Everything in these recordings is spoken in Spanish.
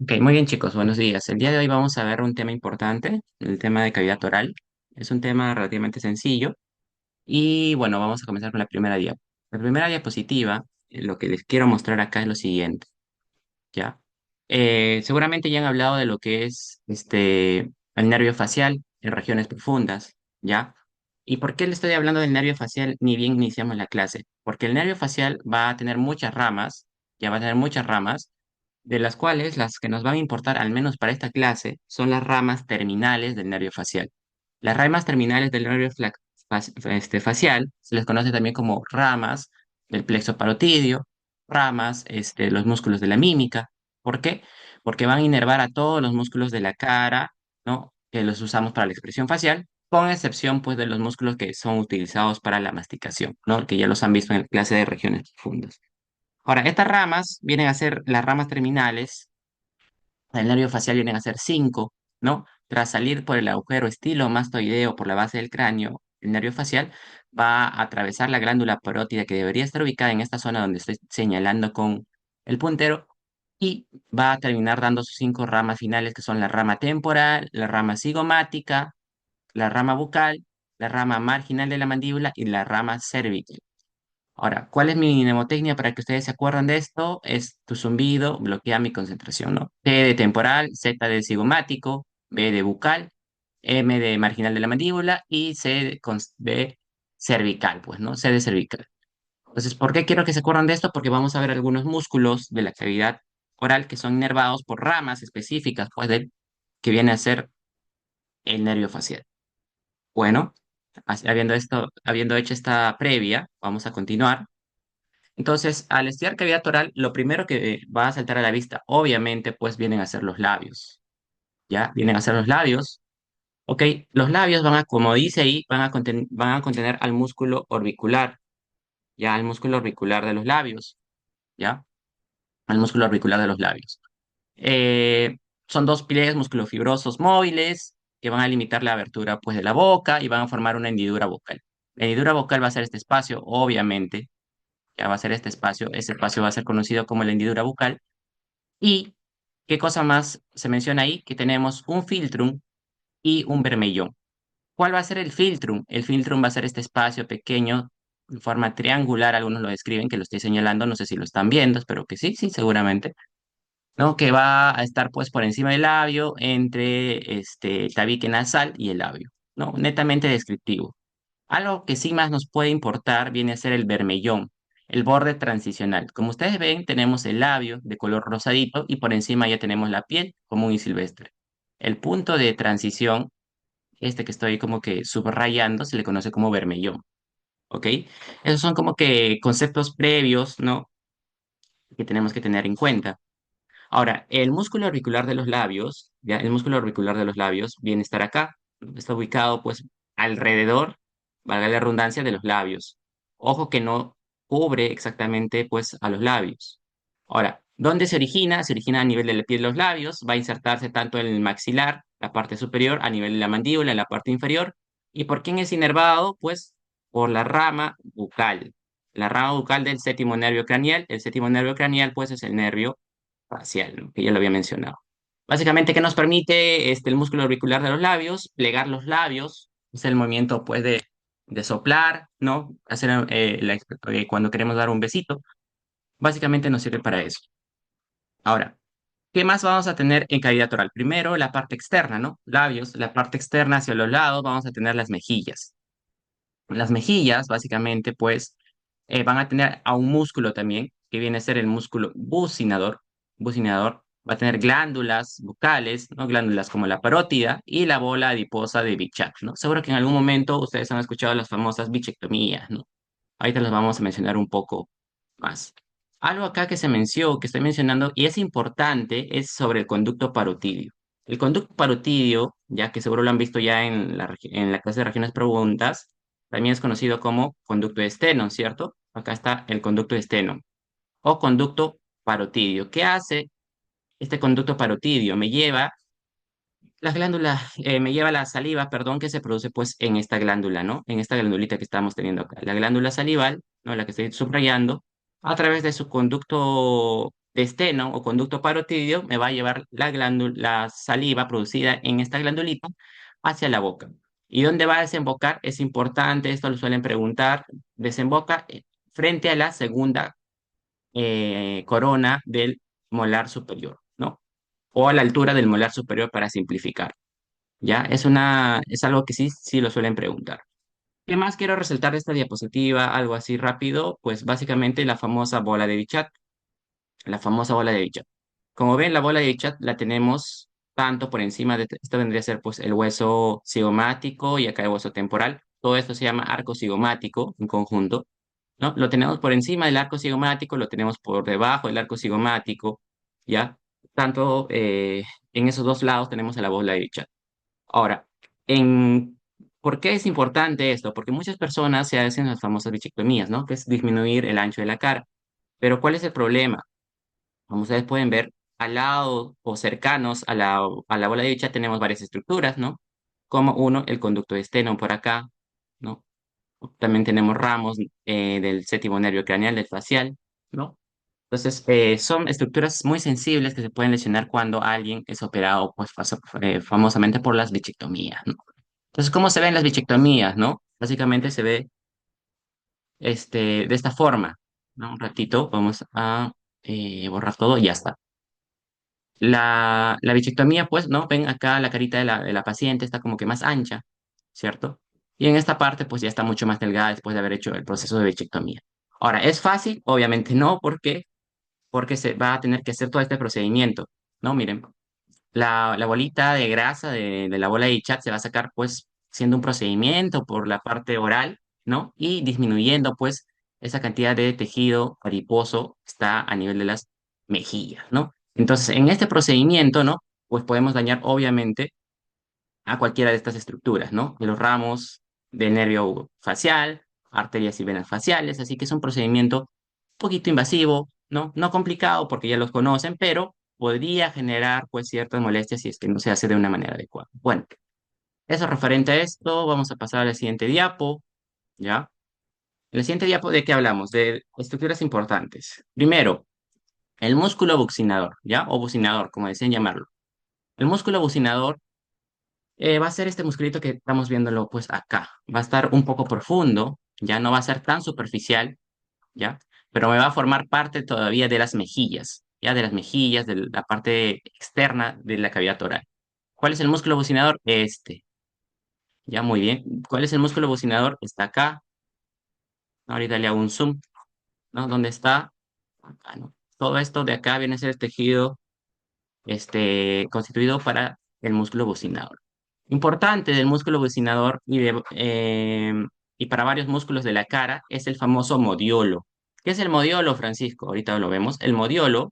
Ok, muy bien chicos, buenos días. El día de hoy vamos a ver un tema importante, el tema de cavidad oral. Es un tema relativamente sencillo y bueno, vamos a comenzar con la primera diapositiva. La primera diapositiva, lo que les quiero mostrar acá es lo siguiente, ¿ya? Seguramente ya han hablado de lo que es el nervio facial en regiones profundas, ¿ya? ¿Y por qué le estoy hablando del nervio facial ni bien iniciamos la clase? Porque el nervio facial va a tener muchas ramas, ya va a tener muchas ramas de las cuales las que nos van a importar, al menos para esta clase, son las ramas terminales del nervio facial. Las ramas terminales del nervio facial se les conoce también como ramas del plexo parotidio, ramas de los músculos de la mímica. ¿Por qué? Porque van a inervar a todos los músculos de la cara, ¿no? Que los usamos para la expresión facial, con excepción pues de los músculos que son utilizados para la masticación, ¿no? Que ya los han visto en la clase de regiones profundas. Ahora, estas ramas vienen a ser las ramas terminales del nervio facial, vienen a ser cinco, ¿no? Tras salir por el agujero estilomastoideo por la base del cráneo, el nervio facial va a atravesar la glándula parótida que debería estar ubicada en esta zona donde estoy señalando con el puntero y va a terminar dando sus cinco ramas finales que son la rama temporal, la rama cigomática, la rama bucal, la rama marginal de la mandíbula y la rama cervical. Ahora, ¿cuál es mi mnemotecnia para que ustedes se acuerden de esto? Es tu zumbido bloquea mi concentración, ¿no? T de temporal, Z de cigomático, B de bucal, M de marginal de la mandíbula y de cervical, pues, ¿no? C de cervical. Entonces, ¿por qué quiero que se acuerden de esto? Porque vamos a ver algunos músculos de la cavidad oral que son inervados por ramas específicas, pues, que viene a ser el nervio facial. Bueno, habiendo hecho esta previa, vamos a continuar. Entonces, al estudiar cavidad oral, lo primero que va a saltar a la vista, obviamente, pues vienen a ser los labios, ¿ya? Vienen a ser los labios. Ok, los labios van a, como dice ahí, van a contener al músculo orbicular, ¿ya? Al músculo orbicular de los labios, ¿ya? Al músculo orbicular de los labios. Eh, Son dos pliegues musculofibrosos móviles que van a limitar la abertura, pues, de la boca y van a formar una hendidura vocal. La hendidura vocal va a ser este espacio, obviamente, ya va a ser este espacio. Ese espacio va a ser conocido como la hendidura bucal. ¿Y qué cosa más se menciona ahí? Que tenemos un filtrum y un bermellón. ¿Cuál va a ser el filtrum? El filtrum va a ser este espacio pequeño, en forma triangular, algunos lo describen, que lo estoy señalando, no sé si lo están viendo, espero que sí, sí, seguramente, ¿no? Que va a estar pues por encima del labio, entre el tabique nasal y el labio, ¿no? Netamente descriptivo. Algo que sí más nos puede importar viene a ser el bermellón, el borde transicional. Como ustedes ven, tenemos el labio de color rosadito y por encima ya tenemos la piel común y silvestre. El punto de transición, este que estoy como que subrayando, se le conoce como bermellón, ¿ok? Esos son como que conceptos previos, ¿no? Que tenemos que tener en cuenta. Ahora, el músculo auricular de los labios, ¿ya? El músculo auricular de los labios viene a estar acá, ¿no? Está ubicado pues alrededor, valga la redundancia, de los labios. Ojo que no cubre exactamente pues a los labios. Ahora, ¿dónde se origina? Se origina a nivel de la piel de los labios, va a insertarse tanto en el maxilar, la parte superior, a nivel de la mandíbula, en la parte inferior. ¿Y por quién es inervado? Pues por la rama bucal. La rama bucal del séptimo nervio craneal. El séptimo nervio craneal pues es el nervio facial, ¿no? Que ya lo había mencionado. Básicamente, ¿qué nos permite el músculo auricular de los labios? Plegar los labios, es el movimiento pues de soplar, ¿no? Hacer cuando queremos dar un besito. Básicamente nos sirve para eso. Ahora, ¿qué más vamos a tener en cavidad oral? Primero, la parte externa, ¿no? Labios, la parte externa hacia los lados, vamos a tener las mejillas. Las mejillas, básicamente, pues, van a tener a un músculo también, que viene a ser el músculo bucinador. Bucinador va a tener glándulas bucales, ¿no? Glándulas como la parótida y la bola adiposa de Bichat, ¿no? Seguro que en algún momento ustedes han escuchado las famosas bichectomías, ¿no? Ahorita las vamos a mencionar un poco más. Algo acá que se mencionó, que estoy mencionando, y es importante, es sobre el conducto parotidio. El conducto parotidio, ya que seguro lo han visto ya en en la clase de regiones profundas, también es conocido como conducto de esteno, ¿cierto? Acá está el conducto de esteno o conducto parotidio. ¿Qué hace este conducto parotidio? Me lleva la saliva, perdón, que se produce pues en esta glándula, ¿no? En esta glandulita que estamos teniendo acá. La glándula salival, ¿no? La que estoy subrayando, a través de su conducto esteno o conducto parotídeo me va a llevar la saliva producida en esta glandulita hacia la boca. ¿Y dónde va a desembocar? Es importante, esto lo suelen preguntar, desemboca frente a la segunda corona del molar superior, ¿no? O a la altura del molar superior para simplificar, ¿ya? Es algo que sí, sí lo suelen preguntar. ¿Qué más quiero resaltar de esta diapositiva? Algo así rápido, pues básicamente la famosa bola de Bichat, la famosa bola de Bichat. Como ven, la bola de Bichat la tenemos tanto por encima de, esto vendría a ser pues el hueso cigomático y acá el hueso temporal. Todo esto se llama arco cigomático en conjunto, ¿no? Lo tenemos por encima del arco cigomático, lo tenemos por debajo del arco cigomático, ¿ya? Tanto en esos dos lados tenemos a la bola de Bichat. Ahora, en, ¿por qué es importante esto? Porque muchas personas se hacen las famosas bichectomías, ¿no? Que es disminuir el ancho de la cara. Pero ¿cuál es el problema? Como ustedes pueden ver, al lado o cercanos a la bola de Bichat tenemos varias estructuras, ¿no? Como uno, el conducto de Stenon por acá, ¿no? También tenemos ramos del séptimo nervio craneal, del facial, ¿no? Entonces, son estructuras muy sensibles que se pueden lesionar cuando alguien es operado, pues, famosamente por las bichectomías, ¿no? Entonces, ¿cómo se ven las bichectomías, no? Básicamente se ve de esta forma, ¿no? Un ratito, vamos a borrar todo y ya está. La bichectomía, pues, ¿no? Ven acá la carita de la paciente está como que más ancha, ¿cierto? Y en esta parte, pues, ya está mucho más delgada después de haber hecho el proceso de bichectomía. Ahora, ¿es fácil? Obviamente no, ¿por qué? Porque se va a tener que hacer todo este procedimiento, ¿no? Miren, la bolita de grasa de la bola de chat se va a sacar pues siendo un procedimiento por la parte oral, ¿no? Y disminuyendo pues esa cantidad de tejido adiposo que está a nivel de las mejillas, ¿no? Entonces, en este procedimiento, ¿no? Pues podemos dañar obviamente a cualquiera de estas estructuras, ¿no? De los ramos del nervio facial, arterias y venas faciales, así que es un procedimiento un poquito invasivo, ¿no? No complicado porque ya los conocen, pero podría generar pues ciertas molestias si es que no se hace de una manera adecuada. Bueno, eso referente a esto, vamos a pasar a la siguiente diapo, ¿ya? En la siguiente diapo, ¿de qué hablamos? De estructuras importantes. Primero, el músculo buccinador, ¿ya? O bucinador, como decían llamarlo. El músculo bucinador va a ser este musculito que estamos viéndolo pues acá. Va a estar un poco profundo, ya no va a ser tan superficial, ¿ya? Pero me va a formar parte todavía de las mejillas, ¿ya? De las mejillas, de la parte externa de la cavidad oral. ¿Cuál es el músculo bucinador? Este, ya muy bien. ¿Cuál es el músculo bucinador? Está acá. Ahorita le hago un zoom, ¿no? ¿Dónde está? Acá, ¿no? Todo esto de acá viene a ser el tejido constituido para el músculo bucinador. Importante del músculo bucinador y para varios músculos de la cara es el famoso modiolo. ¿Qué es el modiolo, Francisco? Ahorita lo vemos. El modiolo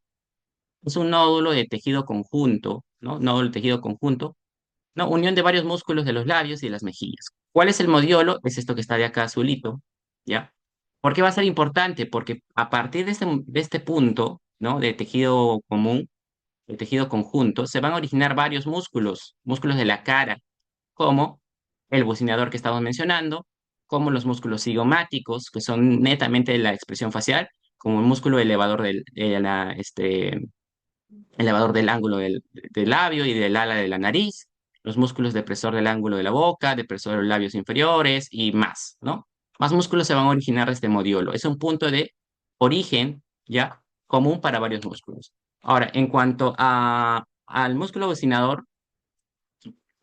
es un nódulo de tejido conjunto, ¿no? Nódulo de tejido conjunto, ¿no? Unión de varios músculos de los labios y de las mejillas. ¿Cuál es el modiolo? Es esto que está de acá azulito, ¿ya? ¿Por qué va a ser importante? Porque a partir de este punto, ¿no? De tejido común, el tejido conjunto, se van a originar varios músculos, músculos de la cara, como el bucinador que estamos mencionando, como los músculos cigomáticos, que son netamente de la expresión facial, como el músculo elevador elevador del ángulo del labio y del ala de la nariz, los músculos depresor del ángulo de la boca, depresor de los labios inferiores y más, ¿no? Más músculos se van a originar de este modiolo. Es un punto de origen ya común para varios músculos. Ahora, en cuanto al músculo bucinador,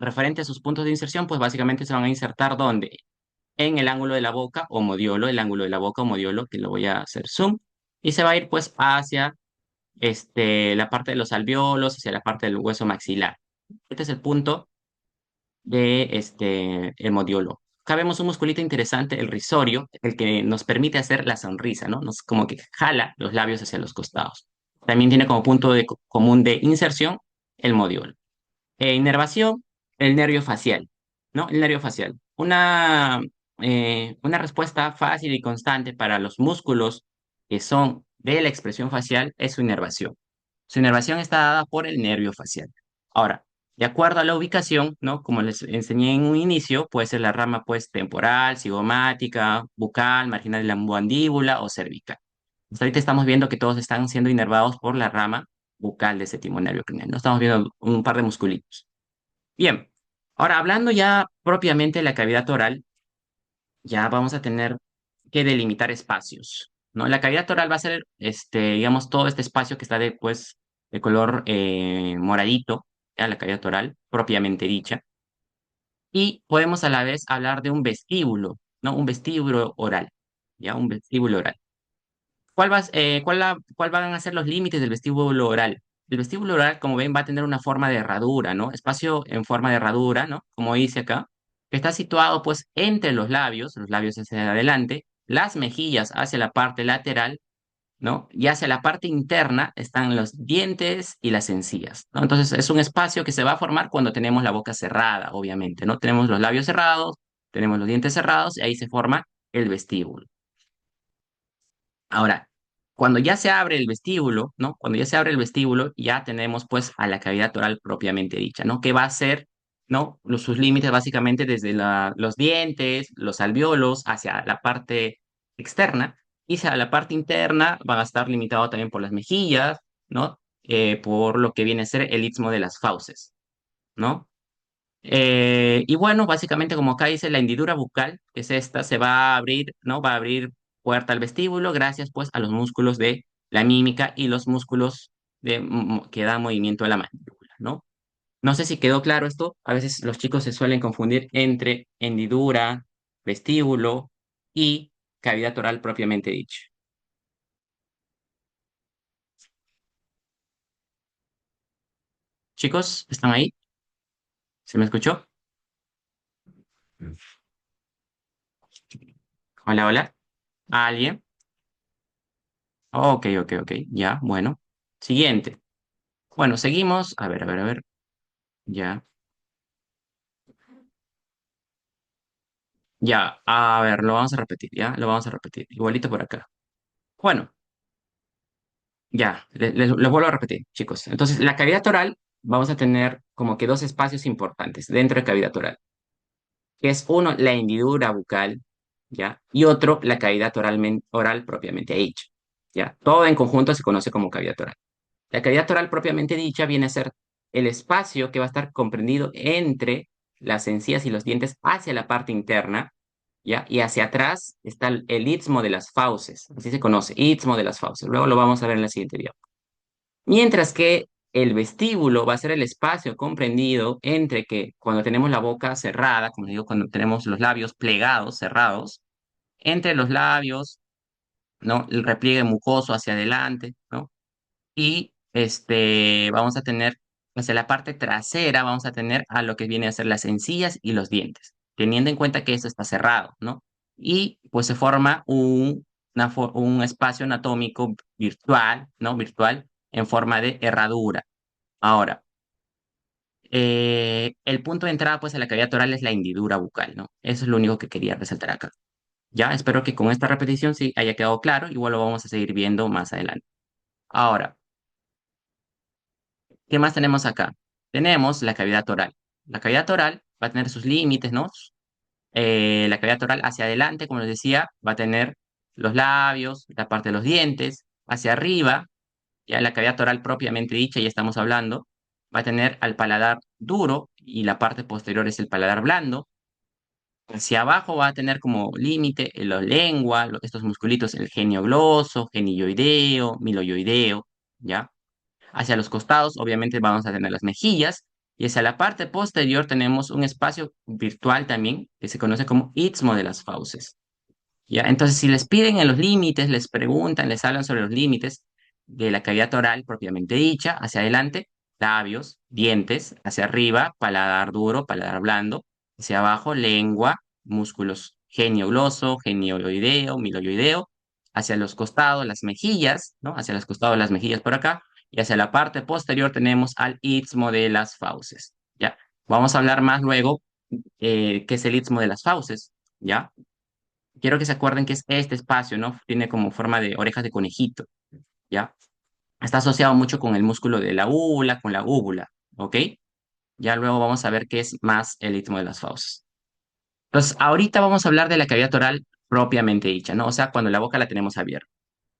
referente a sus puntos de inserción, pues básicamente se van a insertar ¿dónde? En el ángulo de la boca o modiolo, el ángulo de la boca o modiolo, que lo voy a hacer zoom, y se va a ir pues hacia la parte de los alvéolos, hacia la parte del hueso maxilar. Este es el punto de el modiolo. Acá vemos un musculito interesante, el risorio, el que nos permite hacer la sonrisa, ¿no? Nos como que jala los labios hacia los costados. También tiene como punto común de inserción el modiolo. Inervación, el nervio facial, ¿no? El nervio facial. Una respuesta fácil y constante para los músculos que son de la expresión facial es su inervación. Su inervación está dada por el nervio facial. Ahora, de acuerdo a la ubicación, ¿no? Como les enseñé en un inicio, puede ser la rama pues temporal, cigomática, bucal, marginal de la mandíbula o cervical. Hasta ahorita estamos viendo que todos están siendo inervados por la rama bucal de séptimo nervio craneal. No estamos viendo un par de musculitos. Bien, ahora hablando ya propiamente de la cavidad oral, ya vamos a tener que delimitar espacios, ¿no? La cavidad oral va a ser, digamos, todo este espacio que está después de color moradito, ya la cavidad oral, propiamente dicha. Y podemos a la vez hablar de un vestíbulo, ¿no? Un vestíbulo oral, ¿ya? Un vestíbulo oral. ¿Cuál van a ser los límites del vestíbulo oral? El vestíbulo oral, como ven, va a tener una forma de herradura, ¿no? Espacio en forma de herradura, ¿no? Como dice acá, que está situado pues entre los labios hacia adelante, las mejillas hacia la parte lateral, ¿no? Y hacia la parte interna están los dientes y las encías, ¿no? Entonces es un espacio que se va a formar cuando tenemos la boca cerrada, obviamente, ¿no? Tenemos los labios cerrados, tenemos los dientes cerrados y ahí se forma el vestíbulo. Ahora, cuando ya se abre el vestíbulo, ¿no? Cuando ya se abre el vestíbulo, ya tenemos pues a la cavidad oral propiamente dicha, ¿no? Que va a ser, ¿no? Sus límites básicamente desde los dientes, los alvéolos, hacia la parte externa, y hacia la parte interna van a estar limitados también por las mejillas, ¿no? Por lo que viene a ser el istmo de las fauces, ¿no? Y bueno, básicamente como acá dice la hendidura bucal, que es esta, se va a abrir, ¿no? Va a abrir puerta al vestíbulo gracias pues a los músculos de la mímica y los músculos que dan movimiento a la mandíbula, ¿no? No sé si quedó claro esto, a veces los chicos se suelen confundir entre hendidura, vestíbulo y cavidad oral propiamente dicho. Chicos, ¿están ahí? ¿Se me escuchó? Hola, hola. ¿Alguien? Ok, ok, ok, ya, bueno. Siguiente. Bueno, seguimos. A ver, a ver, a ver. Ya, ya. A ver, lo vamos a repetir, ya. Lo vamos a repetir. Igualito por acá. Bueno, ya. Les vuelvo a repetir, chicos. Entonces, la cavidad oral, vamos a tener como que dos espacios importantes dentro de cavidad oral, que es uno, la hendidura bucal, ya. Y otro, la cavidad oral propiamente dicha, ya. Todo en conjunto se conoce como cavidad oral. La cavidad oral propiamente dicha viene a ser el espacio que va a estar comprendido entre las encías y los dientes hacia la parte interna, ¿ya? Y hacia atrás está el istmo de las fauces, así se conoce, istmo de las fauces. Luego lo vamos a ver en la siguiente diapositiva. Mientras que el vestíbulo va a ser el espacio comprendido entre que cuando tenemos la boca cerrada, como digo, cuando tenemos los labios plegados, cerrados, entre los labios, ¿no? El repliegue mucoso hacia adelante, ¿no? Y vamos a tener, hacia la parte trasera, vamos a tener a lo que viene a ser las encías y los dientes, teniendo en cuenta que esto está cerrado, ¿no? Y pues se forma un espacio anatómico virtual, ¿no? Virtual en forma de herradura. Ahora, el punto de entrada pues a la cavidad oral es la hendidura bucal, ¿no? Eso es lo único que quería resaltar acá. Ya, espero que con esta repetición sí haya quedado claro, igual lo vamos a seguir viendo más adelante. Ahora, ¿qué más tenemos acá? Tenemos la cavidad oral. La cavidad oral va a tener sus límites, ¿no? La cavidad oral hacia adelante, como les decía, va a tener los labios, la parte de los dientes. Hacia arriba, ya la cavidad oral propiamente dicha, ya estamos hablando, va a tener al paladar duro y la parte posterior es el paladar blando. Hacia abajo va a tener como límite la lengua, estos musculitos, el genio gloso, genilloideo, miloioideo, ¿ya? Hacia los costados, obviamente, vamos a tener las mejillas. Y hacia la parte posterior tenemos un espacio virtual también, que se conoce como istmo de las fauces. ¿Ya? Entonces, si les piden en los límites, les preguntan, les hablan sobre los límites de la cavidad oral propiamente dicha, hacia adelante, labios, dientes, hacia arriba, paladar duro, paladar blando, hacia abajo, lengua, músculos genio-gloso, genioideo, miloioideo, hacia los costados, las mejillas, ¿no? Hacia los costados, las mejillas por acá, y hacia la parte posterior tenemos al istmo de las fauces, ¿ya? Vamos a hablar más luego qué es el istmo de las fauces, ¿ya? Quiero que se acuerden que es este espacio, ¿no? Tiene como forma de orejas de conejito, ¿ya? Está asociado mucho con el músculo de la úvula, con la úvula, ¿ok? Ya luego vamos a ver qué es más el istmo de las fauces. Entonces, ahorita vamos a hablar de la cavidad oral propiamente dicha, ¿no? O sea, cuando la boca la tenemos abierta.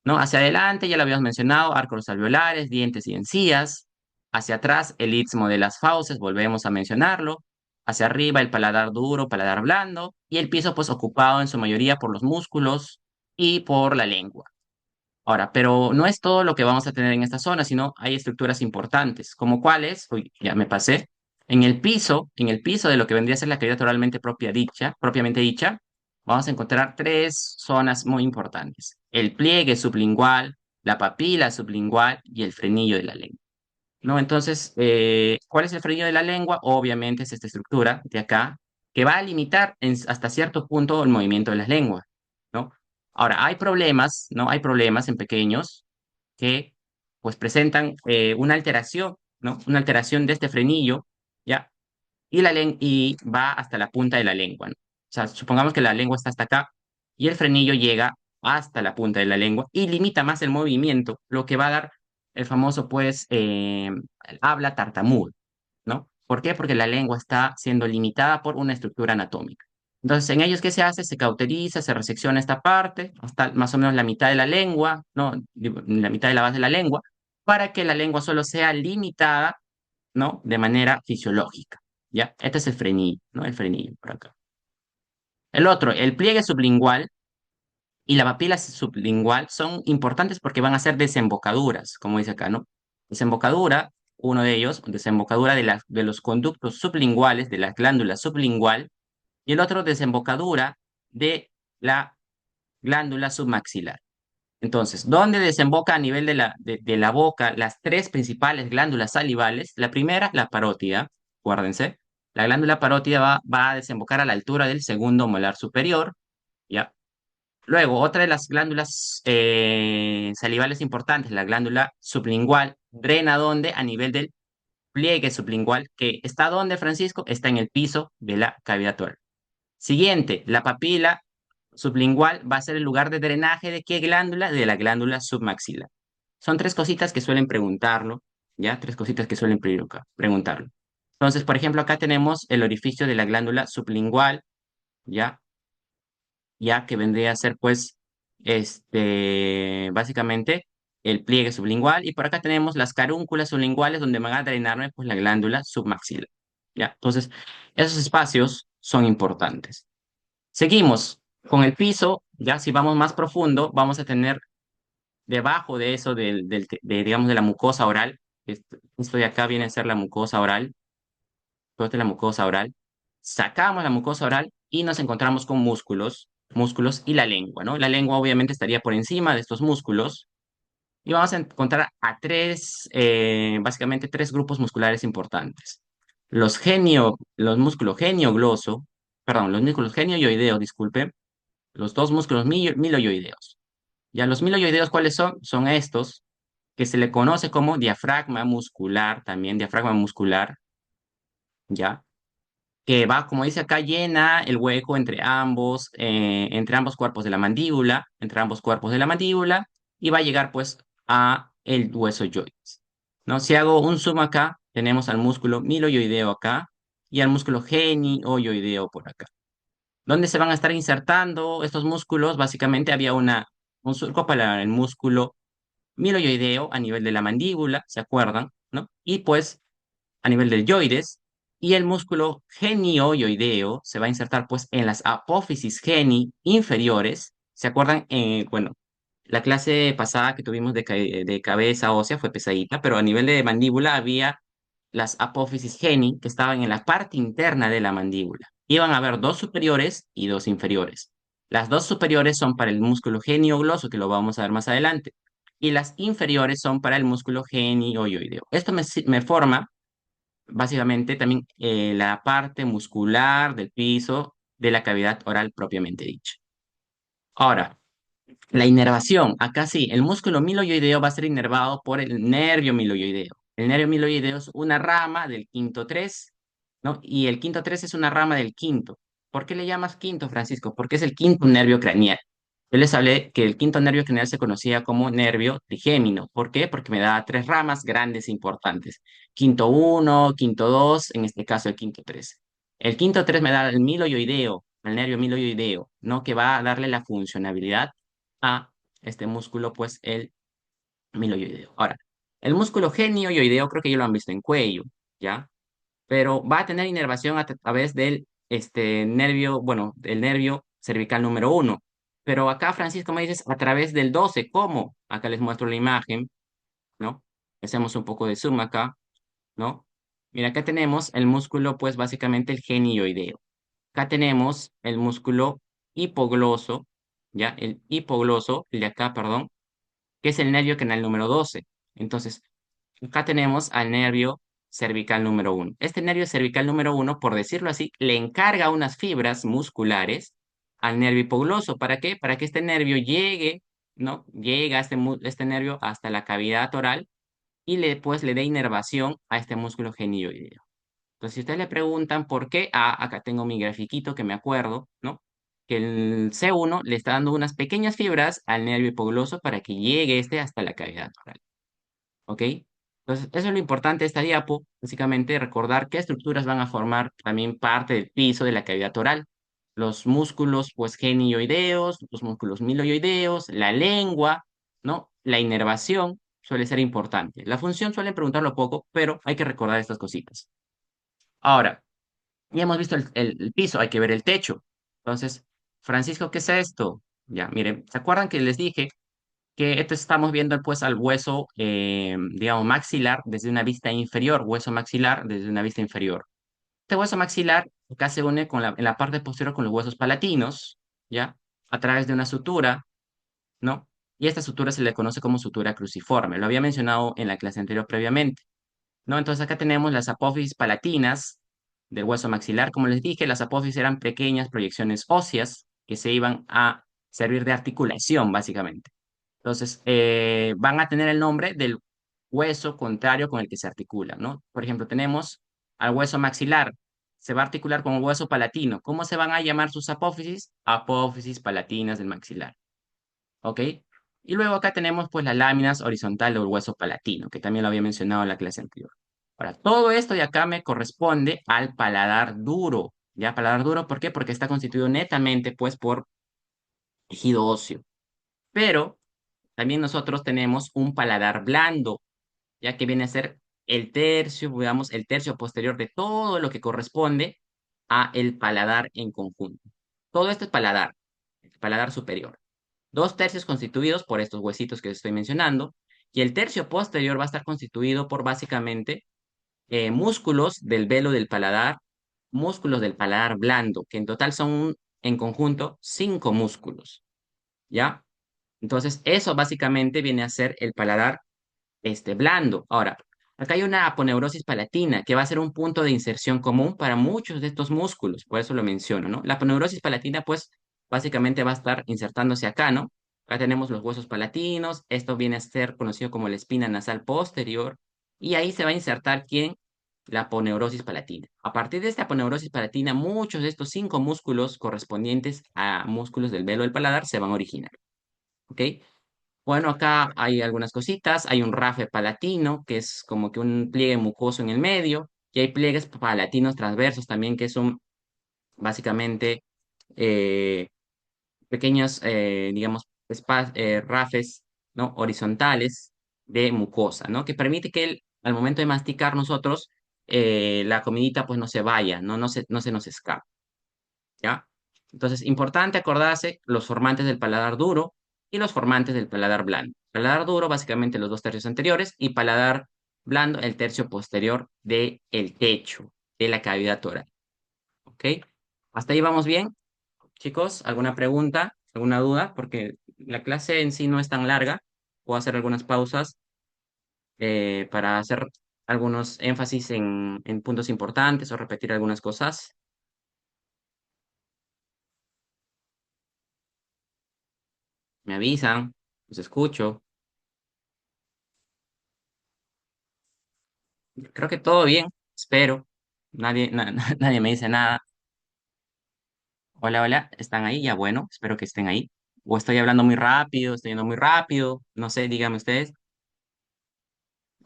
¿no? Hacia adelante, ya lo habíamos mencionado, arcos alveolares, dientes y encías. Hacia atrás, el istmo de las fauces, volvemos a mencionarlo. Hacia arriba, el paladar duro, paladar blando. Y el piso, pues, ocupado en su mayoría por los músculos y por la lengua. Ahora, pero no es todo lo que vamos a tener en esta zona, sino hay estructuras importantes, como cuáles, uy, ya me pasé, en el piso de lo que vendría a ser la cavidad oralmente propiamente dicha, vamos a encontrar tres zonas muy importantes: el pliegue sublingual, la papila sublingual y el frenillo de la lengua. ¿No? Entonces, ¿cuál es el frenillo de la lengua? Obviamente es esta estructura de acá, que va a limitar hasta cierto punto el movimiento de la lengua, ¿no? Ahora, hay problemas, ¿no? Hay problemas en pequeños que, pues, presentan una alteración, ¿no? Una alteración de este frenillo, ¿ya? Y va hasta la punta de la lengua, ¿no? O sea, supongamos que la lengua está hasta acá y el frenillo llega hasta la punta de la lengua y limita más el movimiento, lo que va a dar el famoso, pues, habla tartamudo, ¿no? ¿Por qué? Porque la lengua está siendo limitada por una estructura anatómica. Entonces, en ellos, ¿qué se hace? Se cauteriza, se resecciona esta parte, hasta más o menos la mitad de la lengua, ¿no? Digo, la mitad de la base de la lengua, para que la lengua solo sea limitada, ¿no? De manera fisiológica, ¿ya? Este es el frenillo, ¿no? El frenillo, por acá. El otro, el pliegue sublingual y la papila sublingual son importantes porque van a ser desembocaduras, como dice acá, ¿no? Desembocadura, uno de ellos, desembocadura de los conductos sublinguales, de la glándula sublingual, y el otro, desembocadura de la glándula submaxilar. Entonces, ¿dónde desemboca a nivel de la boca las tres principales glándulas salivales? La primera, la parótida, acuérdense. La glándula parótida va a desembocar a la altura del segundo molar superior, ¿ya? Luego, otra de las glándulas salivales importantes, la glándula sublingual, drena ¿dónde? A nivel del pliegue sublingual, que está ¿dónde, Francisco? Está en el piso de la cavidad oral. Siguiente, la papila sublingual va a ser el lugar de drenaje de qué glándula? De la glándula submaxilar. Son tres cositas que suelen preguntarlo, ¿ya? Tres cositas que suelen preguntarlo. Entonces, por ejemplo, acá tenemos el orificio de la glándula sublingual, ¿ya? Ya que vendría a ser, pues, básicamente el pliegue sublingual. Y por acá tenemos las carúnculas sublinguales donde van a drenarme, pues, la glándula submaxilar, ¿ya? Entonces, esos espacios son importantes. Seguimos con el piso, ya si vamos más profundo, vamos a tener debajo de eso, digamos, de la mucosa oral, esto de acá viene a ser la mucosa oral, todo esto es la mucosa oral, sacamos la mucosa oral y nos encontramos con músculos y la lengua, ¿no? La lengua obviamente estaría por encima de estos músculos y vamos a encontrar a básicamente tres grupos musculares importantes. Los músculos geniogloso, perdón, los músculos genioioideos, disculpe, los dos músculos miloioideos. Ya los miloioideos, ¿cuáles son? Son estos que se le conoce como diafragma muscular, también diafragma muscular, ¿ya? Que va, como dice acá, llena el hueco entre ambos cuerpos de la mandíbula, entre ambos cuerpos de la mandíbula, y va a llegar pues a el hueso yoides, ¿no? Si hago un zoom acá, tenemos al músculo miloioideo acá y al músculo genioioideo por acá. ¿Dónde se van a estar insertando estos músculos? Básicamente había un surco para el músculo miloioideo a nivel de la mandíbula, ¿se acuerdan? ¿No? Y pues a nivel del yoides, y el músculo genioioideo se va a insertar pues en las apófisis geni inferiores. ¿Se acuerdan? Bueno, la clase pasada que tuvimos de cabeza ósea fue pesadita, pero a nivel de mandíbula había las apófisis geni que estaban en la parte interna de la mandíbula. Iban a haber dos superiores y dos inferiores. Las dos superiores son para el músculo geniogloso, que lo vamos a ver más adelante, y las inferiores son para el músculo genioioideo. Esto me forma básicamente también la parte muscular del piso de la cavidad oral propiamente dicha. Ahora, la inervación. Acá sí, el músculo miloioideo va a ser inervado por el nervio miloioideo. El nervio miloioideo es una rama del quinto 3, ¿no? Y el quinto 3 es una rama del quinto. ¿Por qué le llamas quinto, Francisco? Porque es el quinto nervio craneal. Yo les hablé que el quinto nervio craneal se conocía como nervio trigémino. ¿Por qué? Porque me da tres ramas grandes e importantes. Quinto uno, quinto 2, en este caso el quinto 3. El quinto 3 me da el nervio miloioideo, ¿no? Que va a darle la funcionalidad a este músculo, pues el miloioideo. Ahora, el músculo genioideo creo que ya lo han visto en cuello, ¿ya? Pero va a tener inervación a través del nervio, bueno, del nervio cervical número uno. Pero acá, Francisco, me dices a través del 12. ¿Cómo? Acá les muestro la imagen, ¿no? Hacemos un poco de zoom acá, ¿no? Mira, acá tenemos el músculo, pues básicamente el genioideo. Acá tenemos el músculo hipogloso, ¿ya? El hipogloso, el de acá, perdón, que es el nervio canal número 12. Entonces, acá tenemos al nervio cervical número uno. Este nervio cervical número uno, por decirlo así, le encarga unas fibras musculares al nervio hipogloso. ¿Para qué? Para que este nervio llegue, ¿no? Llega este nervio hasta la cavidad oral y pues le dé inervación a este músculo genioideo. Entonces, si ustedes le preguntan por qué, acá tengo mi grafiquito que me acuerdo, ¿no? Que el C1 le está dando unas pequeñas fibras al nervio hipogloso para que llegue hasta la cavidad oral. ¿Ok? Entonces, eso es lo importante de esta diapo, básicamente recordar qué estructuras van a formar también parte del piso de la cavidad oral. Los músculos, pues, genioideos, los músculos miloioideos, la lengua, ¿no? La inervación suele ser importante. La función suelen preguntarlo poco, pero hay que recordar estas cositas. Ahora, ya hemos visto el piso, hay que ver el techo. Entonces, Francisco, ¿qué es esto? Ya, miren, ¿se acuerdan que les dije que esto estamos viendo pues al hueso, digamos, maxilar desde una vista inferior, hueso maxilar desde una vista inferior? Este hueso maxilar acá se une en la parte posterior con los huesos palatinos, ¿ya? A través de una sutura, ¿no? Y esta sutura se le conoce como sutura cruciforme. Lo había mencionado en la clase anterior previamente, ¿no? Entonces acá tenemos las apófisis palatinas del hueso maxilar. Como les dije, las apófisis eran pequeñas proyecciones óseas que se iban a servir de articulación, básicamente. Entonces, van a tener el nombre del hueso contrario con el que se articula, ¿no? Por ejemplo, tenemos al hueso maxilar, se va a articular con el hueso palatino. ¿Cómo se van a llamar sus apófisis? Apófisis palatinas del maxilar, ¿ok? Y luego acá tenemos pues las láminas horizontales del hueso palatino, que también lo había mencionado en la clase anterior. Ahora, todo esto de acá me corresponde al paladar duro, ¿ya? Paladar duro, ¿por qué? Porque está constituido netamente pues por tejido óseo. Pero también nosotros tenemos un paladar blando, ya que viene a ser el tercio, digamos, el tercio posterior de todo lo que corresponde a el paladar en conjunto. Todo esto es paladar, el paladar superior. Dos tercios constituidos por estos huesitos que estoy mencionando, y el tercio posterior va a estar constituido por básicamente músculos del velo del paladar, músculos del paladar blando, que en total son en conjunto 5 músculos, ¿ya? Entonces, eso básicamente viene a ser el paladar blando. Ahora, acá hay una aponeurosis palatina que va a ser un punto de inserción común para muchos de estos músculos, por eso lo menciono, ¿no? La aponeurosis palatina, pues, básicamente va a estar insertándose acá, ¿no? Acá tenemos los huesos palatinos, esto viene a ser conocido como la espina nasal posterior, y ahí se va a insertar, ¿quién? La aponeurosis palatina. A partir de esta aponeurosis palatina, muchos de estos 5 músculos correspondientes a músculos del velo del paladar se van a originar, ¿ok? Bueno, acá hay algunas cositas. Hay un rafe palatino, que es como que un pliegue mucoso en el medio, y hay pliegues palatinos transversos también, que son básicamente eh, pequeños, digamos, rafes, ¿no? Horizontales de mucosa, ¿no? Que permite que al momento de masticar nosotros, la comidita pues no se vaya, ¿no? No se nos escape, ¿ya? Entonces, importante acordarse los formantes del paladar duro y los formantes del paladar blando. Paladar duro, básicamente los 2 tercios anteriores, y paladar blando, el tercio posterior del techo de la cavidad oral. ¿Ok? ¿Hasta ahí vamos bien, chicos? ¿Alguna pregunta? ¿Alguna duda? Porque la clase en sí no es tan larga. Puedo hacer algunas pausas para hacer algunos énfasis en puntos importantes o repetir algunas cosas. Me avisan, los escucho. Creo que todo bien, espero. Nadie me dice nada. Hola, hola, ¿están ahí? Ya bueno, espero que estén ahí. O estoy hablando muy rápido, estoy yendo muy rápido, no sé, díganme ustedes.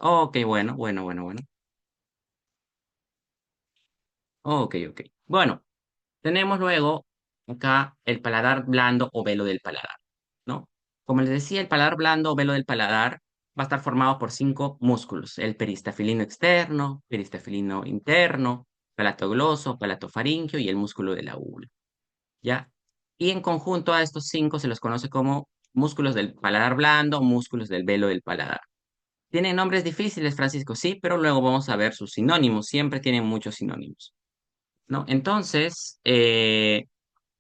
Ok, bueno, bueno, bueno, bueno. Ok, ok. Bueno, tenemos luego acá el paladar blando o velo del paladar, ¿no? Como les decía, el paladar blando o velo del paladar va a estar formado por cinco músculos: el peristafilino externo, peristafilino interno, palato gloso, palato faríngeo y el músculo de la úvula, ¿ya? Y en conjunto a estos cinco se los conoce como músculos del paladar blando, músculos del velo del paladar. Tienen nombres difíciles, Francisco, sí, pero luego vamos a ver sus sinónimos. Siempre tienen muchos sinónimos, ¿no? Entonces,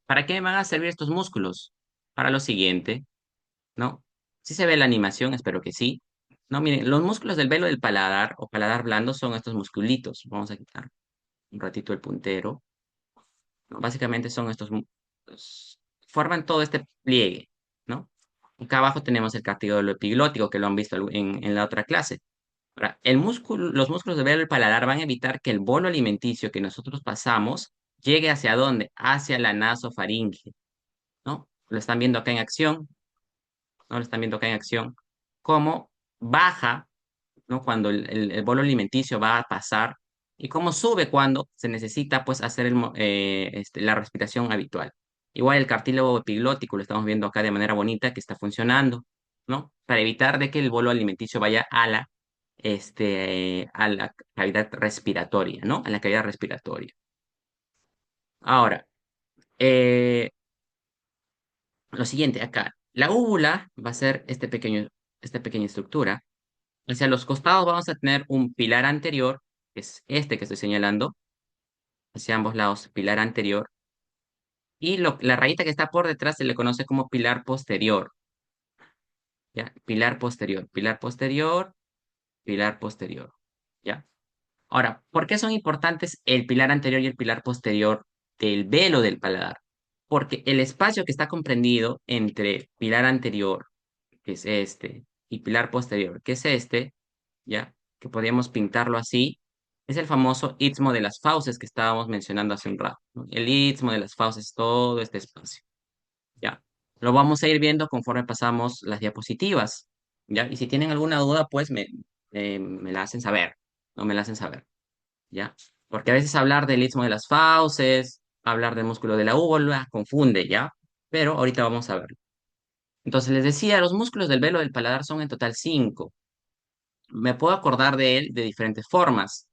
¿para qué me van a servir estos músculos? Para lo siguiente, ¿no? Si se ve la animación, espero que sí. No, miren, los músculos del velo del paladar o paladar blando son estos musculitos. Vamos a quitar un ratito el puntero, ¿no? Básicamente son forman todo este pliegue, ¿no? Acá abajo tenemos el cartílago epiglótico, que lo han visto en la otra clase. Ahora, los músculos del velo del paladar van a evitar que el bolo alimenticio que nosotros pasamos llegue hacia dónde, hacia la nasofaringe, ¿no? Lo están viendo acá en acción, ¿no? Lo están viendo acá en acción. Cómo baja, ¿no? Cuando el bolo alimenticio va a pasar y cómo sube cuando se necesita, pues, hacer la respiración habitual. Igual el cartílago epiglótico lo estamos viendo acá de manera bonita que está funcionando, ¿no? Para evitar de que el bolo alimenticio vaya a la cavidad respiratoria, ¿no? A la cavidad respiratoria. Ahora, eh, lo siguiente acá, la úvula va a ser esta pequeña estructura. Hacia los costados vamos a tener un pilar anterior, que es este que estoy señalando, hacia ambos lados, pilar anterior. Y la rayita que está por detrás se le conoce como pilar posterior, ¿ya? Pilar posterior, pilar posterior, pilar posterior, ¿ya? Ahora, ¿por qué son importantes el pilar anterior y el pilar posterior del velo del paladar? Porque el espacio que está comprendido entre pilar anterior, que es este, y pilar posterior, que es este, ¿ya? Que podríamos pintarlo así, es el famoso istmo de las fauces que estábamos mencionando hace un rato, ¿no? El istmo de las fauces, todo este espacio, ¿ya? Lo vamos a ir viendo conforme pasamos las diapositivas, ¿ya? Y si tienen alguna duda, pues me la hacen saber, no me la hacen saber, ¿ya? Porque a veces hablar del istmo de las fauces, hablar del músculo de la úvula, confunde, ¿ya? Pero ahorita vamos a verlo. Entonces les decía, los músculos del velo del paladar son en total cinco. Me puedo acordar de él de diferentes formas,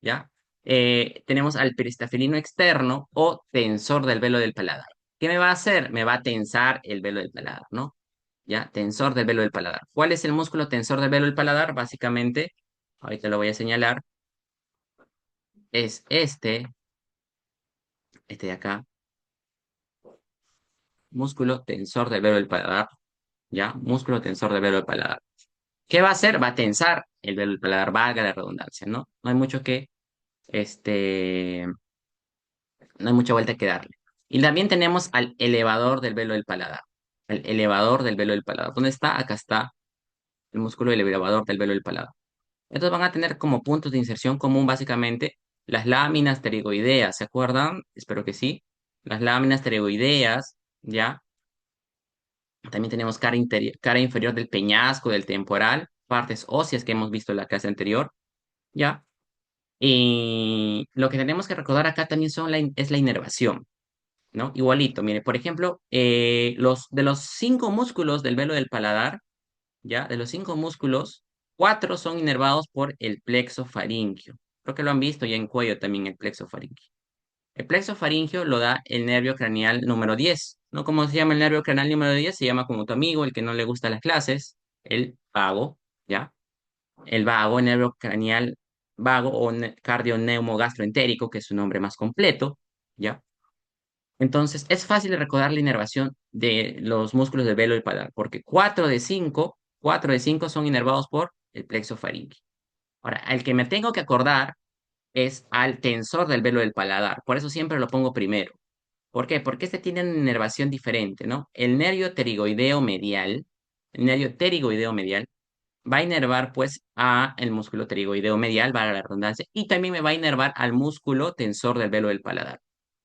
¿ya? Tenemos al peristafilino externo o tensor del velo del paladar. ¿Qué me va a hacer? Me va a tensar el velo del paladar, ¿no? ¿Ya? Tensor del velo del paladar. ¿Cuál es el músculo tensor del velo del paladar? Básicamente, ahorita lo voy a señalar, es este de acá, músculo tensor del velo del paladar, ¿ya? Músculo tensor del velo del paladar. ¿Qué va a hacer? Va a tensar el velo del paladar, valga la redundancia, ¿no? No hay mucho este, no hay mucha vuelta que darle. Y también tenemos al elevador del velo del paladar. El elevador del velo del paladar. ¿Dónde está? Acá está el músculo del elevador del velo del paladar. Estos van a tener como puntos de inserción común básicamente las láminas pterigoideas, ¿se acuerdan? Espero que sí. Las láminas pterigoideas, ¿ya? También tenemos cara inferior del peñasco, del temporal, partes óseas que hemos visto en la clase anterior, ¿ya? Y lo que tenemos que recordar acá también es la inervación, ¿no? Igualito, mire, por ejemplo, de los cinco músculos del velo del paladar, ¿ya? De los cinco músculos, cuatro son inervados por el plexo faríngeo. Creo que lo han visto ya en cuello también el plexo faríngeo. El plexo faríngeo lo da el nervio craneal número 10, ¿no? ¿Cómo se llama el nervio craneal número 10? Se llama como tu amigo, el que no le gusta las clases, el vago, ¿ya? El vago, el nervio craneal vago o cardio-neumogastroentérico, que es su nombre más completo, ¿ya? Entonces, es fácil de recordar la inervación de los músculos del velo y paladar, porque 4 de 5 son inervados por el plexo faríngeo. Ahora, al que me tengo que acordar es al tensor del velo del paladar, por eso siempre lo pongo primero. ¿Por qué? Porque este tiene una inervación diferente, ¿no? El nervio pterigoideo medial, va a inervar pues a el músculo pterigoideo medial, para la redundancia, y también me va a inervar al músculo tensor del velo del paladar.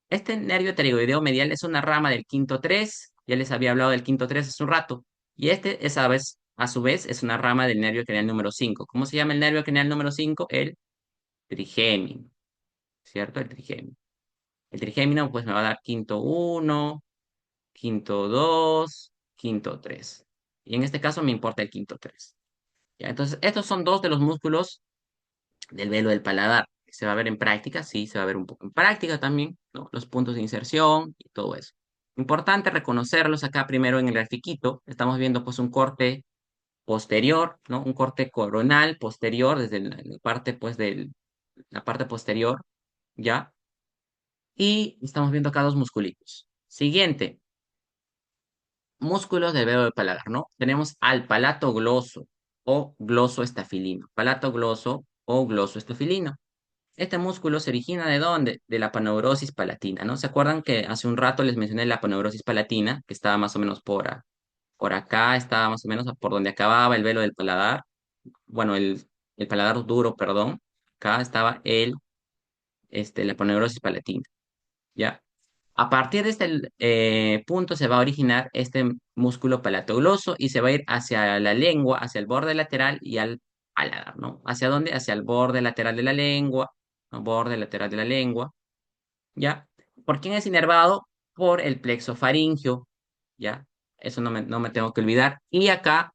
Este nervio pterigoideo medial es una rama del quinto 3, ya les había hablado del quinto 3 hace un rato, y este a su vez, es una rama del nervio craneal número 5. ¿Cómo se llama el nervio craneal número 5? El trigémino, ¿cierto? El trigémino. El trigémino pues me va a dar quinto uno, quinto 2, quinto 3. Y en este caso me importa el quinto 3. ¿Ya? Entonces, estos son dos de los músculos del velo del paladar. ¿Se va a ver en práctica? Sí, se va a ver un poco en práctica también, ¿no? Los puntos de inserción y todo eso. Importante reconocerlos acá primero en el grafiquito. Estamos viendo pues un corte posterior, ¿no? Un corte coronal posterior desde la parte pues la parte posterior, ¿ya? Y estamos viendo acá dos musculitos. Siguiente, músculos del velo del paladar, ¿no? Tenemos al palato gloso o gloso estafilino. Palato gloso o gloso estafilino. Este músculo se origina ¿de dónde? De la paneurosis palatina, ¿no? ¿Se acuerdan que hace un rato les mencioné la paneurosis palatina, que estaba más o menos por acá, estaba más o menos por donde acababa el velo del paladar? Bueno, el paladar duro, perdón. Acá estaba la paneurosis palatina, ¿ya? A partir de este punto se va a originar este músculo palatogloso y se va a ir hacia la lengua, hacia el borde lateral y al paladar, ¿no? ¿Hacia dónde? Hacia el borde lateral de la lengua, ¿no? Borde lateral de la lengua, ¿ya? ¿Por quién es inervado? Por el plexo faringio, ¿ya? Eso no me tengo que olvidar. Y acá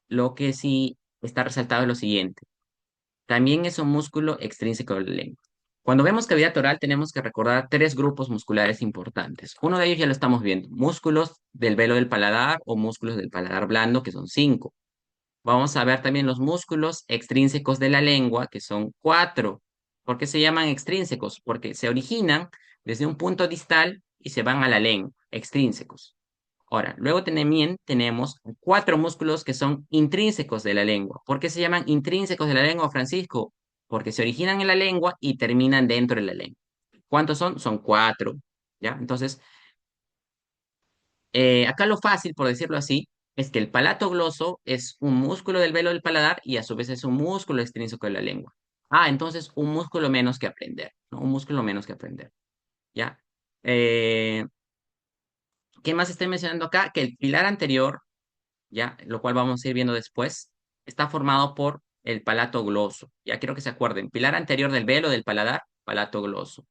lo que sí está resaltado es lo siguiente. También es un músculo extrínseco de la lengua. Cuando vemos cavidad oral, tenemos que recordar tres grupos musculares importantes. Uno de ellos ya lo estamos viendo, músculos del velo del paladar o músculos del paladar blando, que son cinco. Vamos a ver también los músculos extrínsecos de la lengua, que son cuatro. ¿Por qué se llaman extrínsecos? Porque se originan desde un punto distal y se van a la lengua, extrínsecos. Ahora, luego también tenemos cuatro músculos que son intrínsecos de la lengua. ¿Por qué se llaman intrínsecos de la lengua, Francisco? Porque se originan en la lengua y terminan dentro de la lengua. ¿Cuántos son? Son cuatro. ¿Ya? Entonces, acá lo fácil, por decirlo así, es que el palato gloso es un músculo del velo del paladar y a su vez es un músculo extrínseco de la lengua. Ah, entonces un músculo menos que aprender, ¿no? Un músculo menos que aprender. ¿Ya? Eh, ¿Qué más estoy mencionando acá? Que el pilar anterior, ¿ya? Lo cual vamos a ir viendo después, está formado por el palato gloso. Ya quiero que se acuerden, pilar anterior del velo del paladar, palato gloso.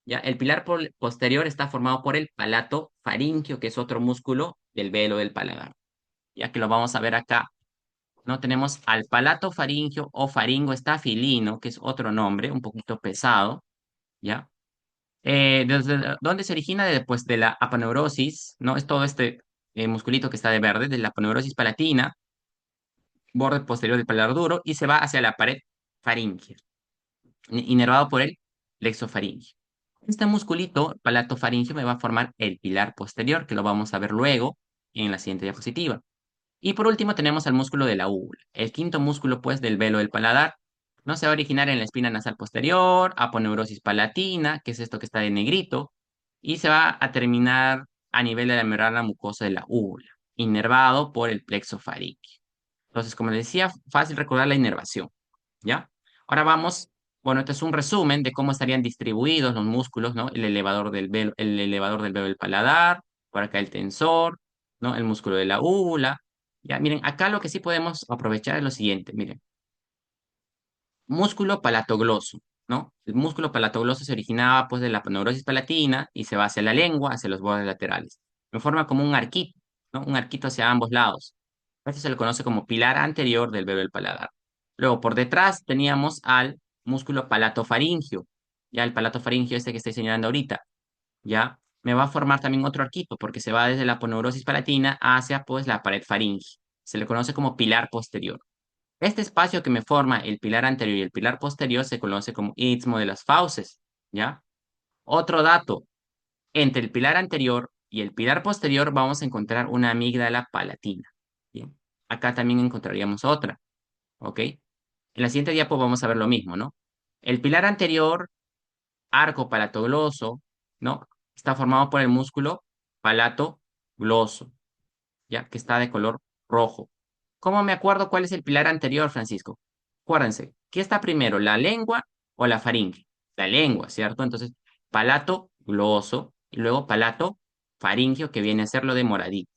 Ya, el pilar posterior está formado por el palato faríngeo, que es otro músculo del velo del paladar. Ya que lo vamos a ver acá, ¿no? Tenemos al palato faríngeo o faringo estafilino, que es otro nombre, un poquito pesado, ¿ya? ¿Desde dónde se origina? Pues de la aponeurosis, ¿no? Es todo este musculito que está de verde, de la aponeurosis palatina, borde posterior del paladar duro, y se va hacia la pared faríngea, inervado por el plexofaringio. Este musculito palatofaringio me va a formar el pilar posterior, que lo vamos a ver luego en la siguiente diapositiva. Y por último tenemos el músculo de la úvula, el quinto músculo pues del velo del paladar. No se va a originar en la espina nasal posterior, aponeurosis palatina, que es esto que está de negrito, y se va a terminar a nivel de la membrana mucosa de la úvula, inervado por el plexo faríngeo. Entonces, como les decía, fácil recordar la inervación, ¿ya? Ahora vamos, bueno, este es un resumen de cómo estarían distribuidos los músculos, ¿no? El elevador del velo del paladar, por acá el tensor, ¿no? El músculo de la úvula. Ya, miren, acá lo que sí podemos aprovechar es lo siguiente, miren, músculo palatogloso, ¿no? El músculo palatogloso se originaba pues de la neurosis palatina y se va hacia la lengua, hacia los bordes laterales. Me forma como un arquito, ¿no? Un arquito hacia ambos lados. Esto se le conoce como pilar anterior del velo del paladar. Luego, por detrás teníamos al músculo palatofaringio, ya el palatofaringio este que estoy señalando ahorita, ya me va a formar también otro arquito porque se va desde la aponeurosis palatina hacia pues la pared faríngea. Se le conoce como pilar posterior. Este espacio que me forma el pilar anterior y el pilar posterior se conoce como istmo de las fauces, ¿ya? Otro dato, entre el pilar anterior y el pilar posterior vamos a encontrar una amígdala palatina, ¿bien? Acá también encontraríamos otra, ¿ok? En la siguiente diapo vamos a ver lo mismo, ¿no? El pilar anterior, arco palatogloso, ¿no? Está formado por el músculo palatogloso, ¿ya? Que está de color rojo. ¿Cómo me acuerdo cuál es el pilar anterior, Francisco? Acuérdense, ¿qué está primero, la lengua o la faringe? La lengua, ¿cierto? Entonces, palato gloso y luego palato faringio, que viene a ser lo de moradito,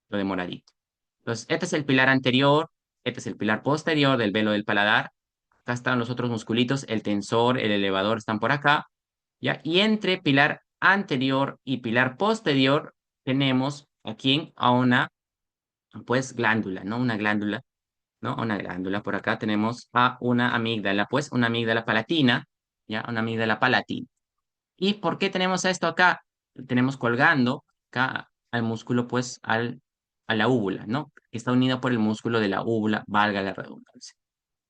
lo de moradito. Entonces, este es el pilar anterior, este es el pilar posterior del velo del paladar. Acá están los otros musculitos, el tensor, el elevador están por acá, ¿ya? Y entre pilar anterior y pilar posterior tenemos aquí a una pues glándula, ¿no? Una glándula, ¿no? Una glándula. Por acá tenemos a una amígdala, pues una amígdala palatina, ¿ya? Una amígdala palatina. ¿Y por qué tenemos esto acá? Tenemos colgando acá al músculo, pues a la úvula, ¿no? Que está unido por el músculo de la úvula, valga la redundancia.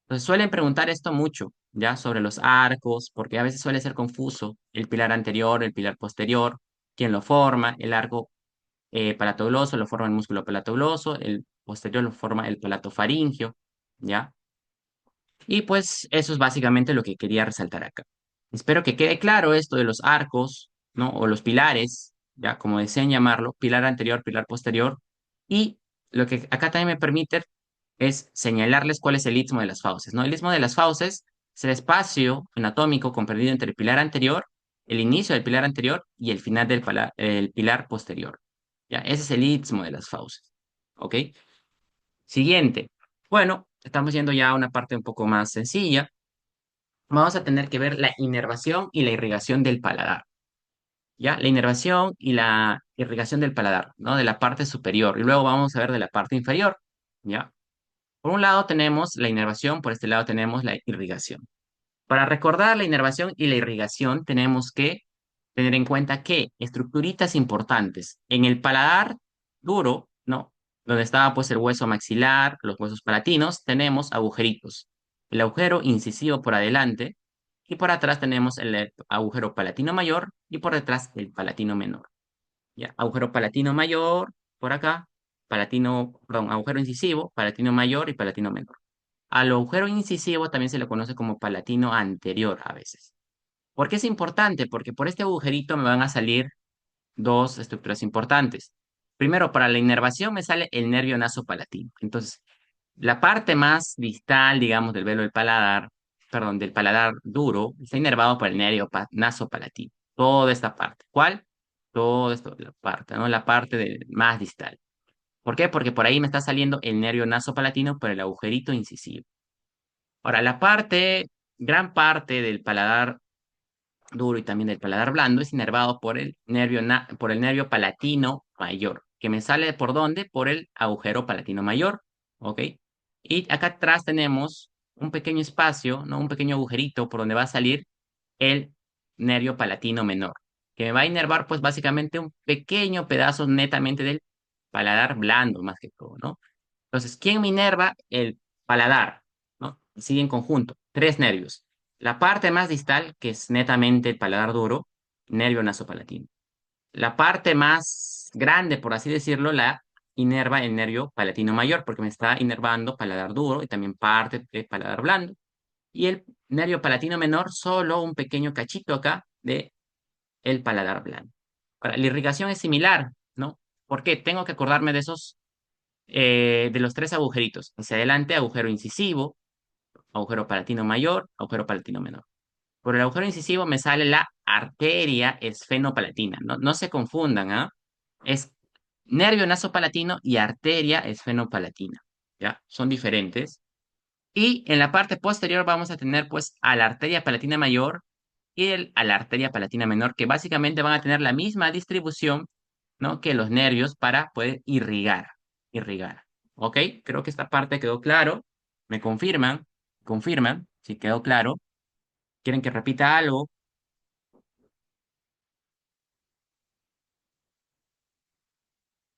Entonces suelen preguntar esto mucho, ¿ya? Sobre los arcos, porque a veces suele ser confuso el pilar anterior, el pilar posterior, quién lo forma, el arco palatogloso lo forma el músculo palatogloso, el posterior lo forma el palatofaringio, ¿ya? Y pues eso es básicamente lo que quería resaltar acá. Espero que quede claro esto de los arcos, ¿no? O los pilares, ya como deseen llamarlo, pilar anterior, pilar posterior. Y lo que acá también me permite es señalarles cuál es el istmo de las fauces, ¿no? El istmo de las fauces es el espacio anatómico comprendido entre el pilar anterior, el inicio del pilar anterior y el final del el pilar posterior. ¿Ya? Ese es el istmo de las fauces. ¿Ok? Siguiente. Bueno, estamos yendo ya a una parte un poco más sencilla. Vamos a tener que ver la inervación y la irrigación del paladar. ¿Ya? La inervación y la irrigación del paladar, ¿no? De la parte superior. Y luego vamos a ver de la parte inferior. ¿Ya? Por un lado tenemos la inervación, por este lado tenemos la irrigación. Para recordar la inervación y la irrigación, tenemos que tener en cuenta que estructuritas importantes en el paladar duro, ¿no? Donde estaba pues el hueso maxilar, los huesos palatinos, tenemos agujeritos. El agujero incisivo por adelante y por atrás tenemos el agujero palatino mayor y por detrás el palatino menor. ¿Ya? Agujero palatino mayor por acá, palatino, perdón, agujero incisivo, palatino mayor y palatino menor. Al agujero incisivo también se le conoce como palatino anterior a veces. ¿Por qué es importante? Porque por este agujerito me van a salir dos estructuras importantes. Primero, para la inervación me sale el nervio nasopalatino. Entonces, la parte más distal, digamos, del velo del paladar, perdón, del paladar duro, está inervado por el nervio nasopalatino. Toda esta parte. ¿Cuál? Toda esta la parte, ¿no? La parte más distal. ¿Por qué? Porque por ahí me está saliendo el nervio nasopalatino por el agujerito incisivo. Ahora, gran parte del paladar duro y también del paladar blando es inervado por el por el nervio palatino mayor, que me sale por dónde? Por el agujero palatino mayor, ¿ok? Y acá atrás tenemos un pequeño espacio, ¿no? Un pequeño agujerito por donde va a salir el nervio palatino menor, que me va a inervar pues básicamente un pequeño pedazo netamente del paladar blando más que todo, ¿no? Entonces, ¿quién me inerva? El paladar, ¿no? Sigue en conjunto, tres nervios. La parte más distal, que es netamente el paladar duro, nervio nasopalatino. La parte más grande, por así decirlo, la inerva el nervio palatino mayor, porque me está inervando paladar duro y también parte de paladar blando. Y el nervio palatino menor, solo un pequeño cachito acá de el paladar blando. Ahora, la irrigación es similar, ¿no? ¿Por qué? Tengo que acordarme de de los tres agujeritos. Hacia adelante, agujero incisivo, agujero palatino mayor, agujero palatino menor. Por el agujero incisivo me sale la arteria esfenopalatina. No, no se confundan, ¿ah? Es nervio nasopalatino y arteria esfenopalatina. ¿Ya? Son diferentes. Y en la parte posterior vamos a tener pues a la arteria palatina mayor y a la arteria palatina menor, que básicamente van a tener la misma distribución, ¿no? Que los nervios para poder irrigar. ¿Ok? Creo que esta parte quedó claro. ¿Me confirman si quedó claro. ¿Quieren que repita algo?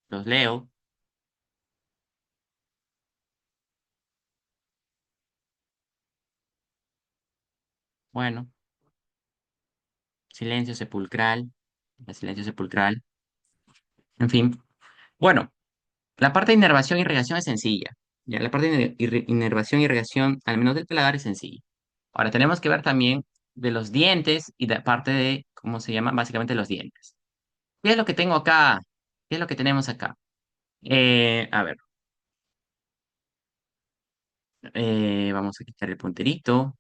Los leo. Bueno, silencio sepulcral, silencio sepulcral, en fin. Bueno, la parte de inervación y irrigación es sencilla. Ya, la parte de inervación y irrigación, al menos del paladar, es sencilla. Ahora tenemos que ver también de los dientes y de parte de, ¿cómo se llama? Básicamente los dientes. ¿Qué es lo que tengo acá? ¿Qué es lo que tenemos acá? A ver, vamos a quitar el punterito.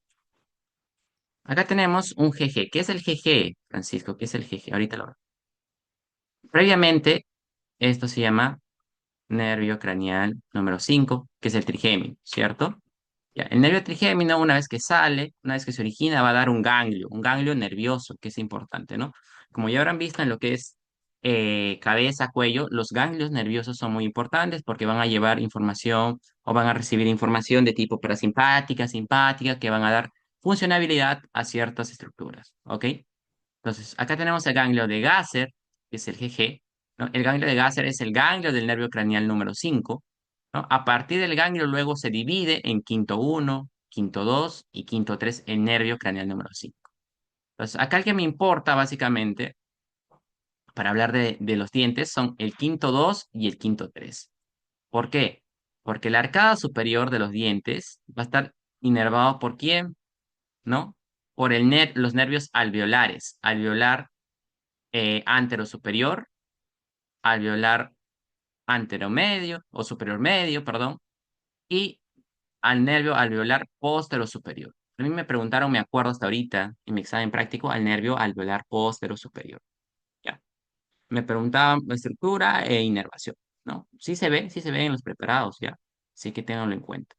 Acá tenemos un GG. ¿Qué es el GG, Francisco? ¿Qué es el GG? Ahorita lo veo. Previamente, esto se llama nervio craneal número 5, que es el trigémino, ¿cierto? Ya, el nervio trigémino, una vez que sale, una vez que se origina, va a dar un ganglio nervioso, que es importante, ¿no? Como ya habrán visto en lo que es cabeza, cuello, los ganglios nerviosos son muy importantes porque van a llevar información o van a recibir información de tipo parasimpática, simpática, que van a dar funcionabilidad a ciertas estructuras, ¿ok? Entonces, acá tenemos el ganglio de Gasser, que es el GG, ¿no? El ganglio de Gasser es el ganglio del nervio craneal número 5, ¿no? A partir del ganglio luego se divide en quinto uno, quinto 2 y quinto 3 el nervio craneal número 5. Entonces, acá el que me importa básicamente para hablar de los dientes son el quinto 2 y el quinto 3. ¿Por qué? Porque la arcada superior de los dientes va a estar inervado por quién, ¿no? Por los nervios alveolares, alveolar anterosuperior, alveolar anteromedio o superior medio, perdón, y al nervio alveolar superior. A mí me preguntaron, me acuerdo hasta ahorita, en mi examen práctico, al nervio alveolar superior. ¿Ya? Me preguntaban estructura e inervación, ¿no? Sí se ve en los preparados, ¿ya? Así que ténganlo en cuenta.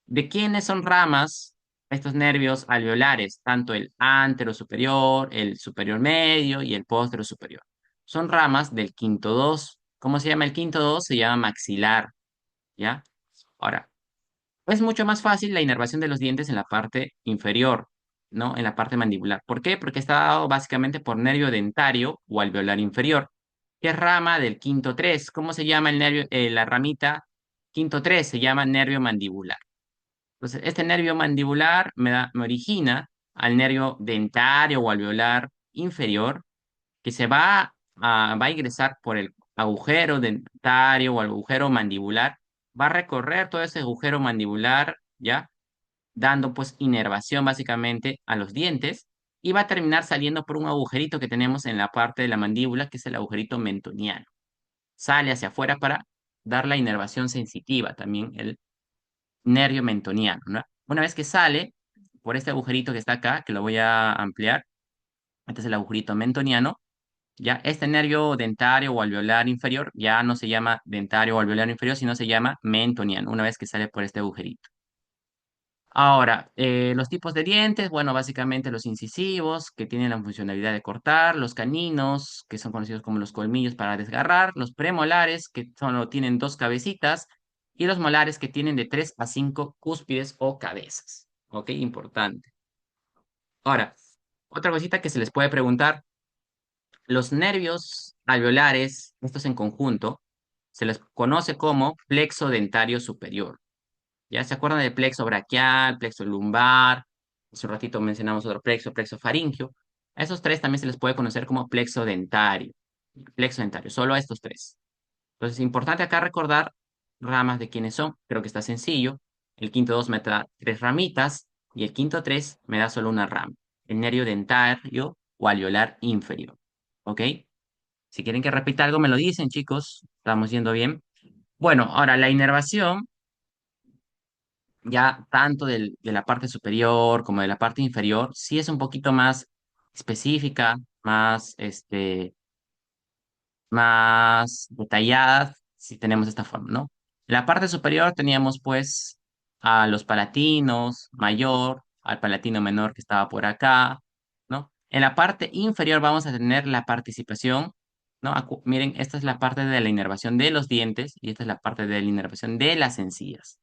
¿De quiénes son ramas estos nervios alveolares? Tanto el antero superior, el superior medio y el póstero superior. Son ramas del quinto 2. ¿Cómo se llama el quinto 2? Se llama maxilar, ¿ya? Ahora, es mucho más fácil la inervación de los dientes en la parte inferior, ¿no? En la parte mandibular. ¿Por qué? Porque está dado básicamente por nervio dentario o alveolar inferior, que es rama del quinto 3. ¿Cómo se llama el nervio, la ramita quinto 3? Se llama nervio mandibular. Entonces, este nervio mandibular me origina al nervio dentario o alveolar inferior, que va a ingresar por el agujero dentario o agujero mandibular, va a recorrer todo ese agujero mandibular, ¿ya? Dando pues inervación básicamente a los dientes y va a terminar saliendo por un agujerito que tenemos en la parte de la mandíbula, que es el agujerito mentoniano. Sale hacia afuera para dar la inervación sensitiva, también el nervio mentoniano, ¿no? Una vez que sale por este agujerito que está acá, que lo voy a ampliar, este es el agujerito mentoniano, ya este nervio dentario o alveolar inferior ya no se llama dentario o alveolar inferior, sino se llama mentoniano, una vez que sale por este agujerito. Ahora, los tipos de dientes, bueno, básicamente los incisivos, que tienen la funcionalidad de cortar, los caninos, que son conocidos como los colmillos para desgarrar, los premolares, que solo tienen dos cabecitas, y los molares, que tienen de 3 a 5 cúspides o cabezas. ¿Ok? Importante. Ahora, otra cosita que se les puede preguntar, los nervios alveolares, estos en conjunto, se les conoce como plexo dentario superior. ¿Ya se acuerdan del plexo braquial, plexo lumbar? Hace un ratito mencionamos otro plexo, plexo faríngeo. A esos tres también se les puede conocer como plexo dentario. Plexo dentario, solo a estos tres. Entonces, es importante acá recordar ramas de quiénes son. Creo que está sencillo. El quinto 2 me da tres ramitas y el quinto 3 me da solo una rama. El nervio dentario o alveolar inferior. ¿Ok? Si quieren que repita algo, me lo dicen, chicos. Estamos yendo bien. Bueno, ahora la inervación ya tanto de la parte superior como de la parte inferior, sí es un poquito más específica, más detallada, si tenemos esta forma, ¿no? En la parte superior teníamos pues a los palatinos mayor, al palatino menor que estaba por acá, ¿no? En la parte inferior vamos a tener la participación, ¿no? Miren, esta es la parte de la inervación de los dientes y esta es la parte de la inervación de las encías.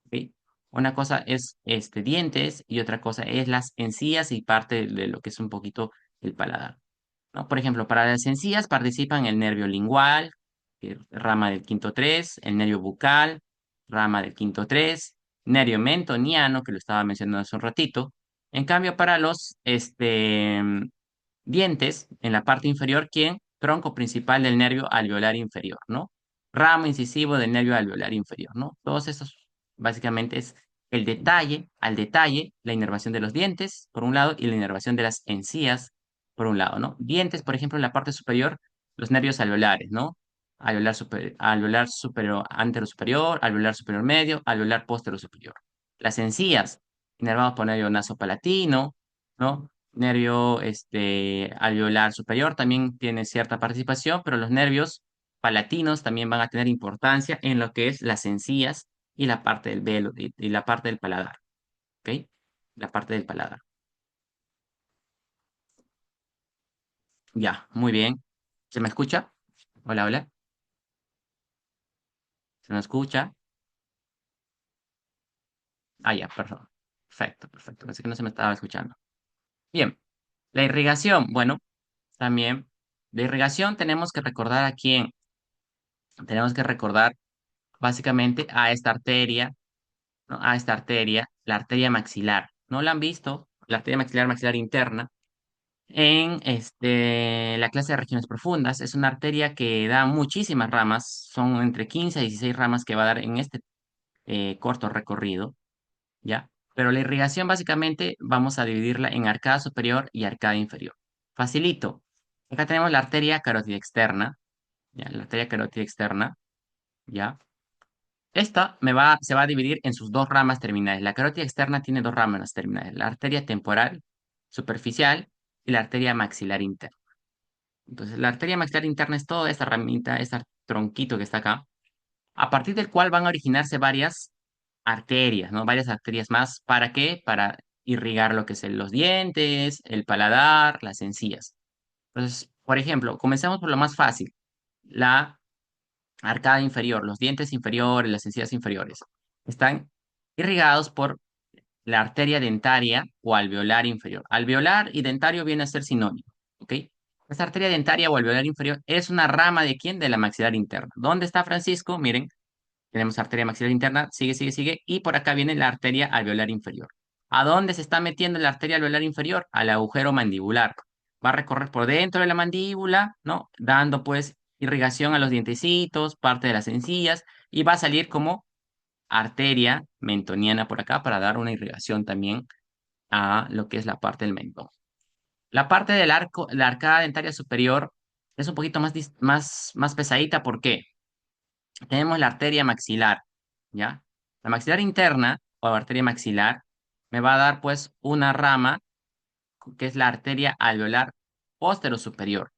¿Ok? Una cosa es dientes y otra cosa es las encías y parte de lo que es un poquito el paladar, ¿no? Por ejemplo, para las encías participan el nervio lingual, que es rama del quinto 3, el nervio bucal, rama del quinto 3, nervio mentoniano, que lo estaba mencionando hace un ratito. En cambio, para los dientes, en la parte inferior, ¿quién? Tronco principal del nervio alveolar inferior, ¿no? Ramo incisivo del nervio alveolar inferior, ¿no? Todos esos básicamente es el detalle, al detalle, la inervación de los dientes, por un lado, y la inervación de las encías, por un lado, ¿no? Dientes, por ejemplo, en la parte superior, los nervios alveolares, ¿no? Alveolar superior, antero superior, alveolar superior medio, alveolar póstero superior. Las encías, inervados por nervio nasopalatino, ¿no? Nervio alveolar superior también tiene cierta participación, pero los nervios palatinos también van a tener importancia en lo que es las encías y la parte del velo y la parte del paladar, ¿ok? La parte del paladar. Ya, muy bien. ¿Se me escucha? Hola, hola. ¿Se nos escucha? Ah, ya, perdón. Perfecto, perfecto. Pensé que no se me estaba escuchando. Bien, la irrigación. Bueno, también de irrigación tenemos que recordar a quién. Tenemos que recordar básicamente a esta arteria, ¿no? A esta arteria, la arteria maxilar. ¿No la han visto? La arteria maxilar, maxilar interna. En la clase de regiones profundas, es una arteria que da muchísimas ramas, son entre 15 a 16 ramas que va a dar en este corto recorrido, ¿ya? Pero la irrigación básicamente vamos a dividirla en arcada superior y arcada inferior. Facilito. Acá tenemos la arteria carótida externa, ¿ya? La arteria carótida externa, ¿ya? Esta se va a dividir en sus dos ramas terminales. La carótida externa tiene dos ramas terminales, la arteria temporal superficial y la arteria maxilar interna. Entonces, la arteria maxilar interna es toda esta ramita, este tronquito que está acá, a partir del cual van a originarse varias arterias, ¿no? Varias arterias más. ¿Para qué? Para irrigar lo que es los dientes, el paladar, las encías. Entonces, por ejemplo, comencemos por lo más fácil, la arcada inferior, los dientes inferiores, las encías inferiores. Están irrigados por la arteria dentaria o alveolar inferior. Alveolar y dentario viene a ser sinónimo, ¿ok? Esta arteria dentaria o alveolar inferior es una rama de quién? De la maxilar interna. ¿Dónde está Francisco? Miren, tenemos arteria maxilar interna, sigue, sigue, sigue, y por acá viene la arteria alveolar inferior. ¿A dónde se está metiendo la arteria alveolar inferior? Al agujero mandibular. Va a recorrer por dentro de la mandíbula, ¿no? Dando pues irrigación a los dientecitos, parte de las encías, y va a salir como arteria mentoniana por acá para dar una irrigación también a lo que es la parte del mentón. La parte del arco, la arcada dentaria superior es un poquito más pesadita. ¿Por qué? Tenemos la arteria maxilar, ¿ya? La maxilar interna o arteria maxilar me va a dar pues una rama que es la arteria alveolar póstero superior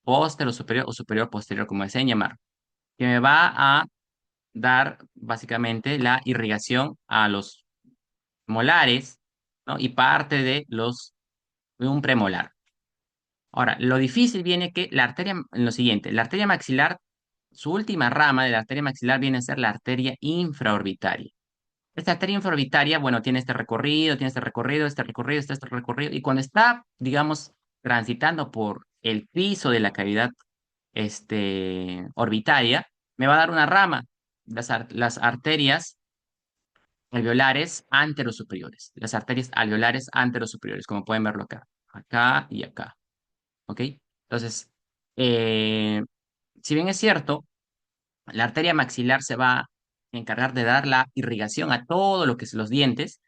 o superior posterior, como deseen llamar, que me va a dar básicamente la irrigación a los molares, ¿no? Y parte de un premolar. Ahora, lo difícil viene que la arteria, en lo siguiente, la arteria maxilar, su última rama de la arteria maxilar viene a ser la arteria infraorbitaria. Esta arteria infraorbitaria, bueno, tiene este recorrido, tiene este recorrido, este recorrido, este recorrido, y cuando está, digamos, transitando por el piso de la cavidad orbitaria, me va a dar una rama, las arterias alveolares anterosuperiores, las arterias alveolares anterosuperiores, como pueden verlo acá, acá y acá. ¿Ok? Entonces, eh, si bien es cierto, la arteria maxilar se va a encargar de dar la irrigación a todo lo que es los dientes,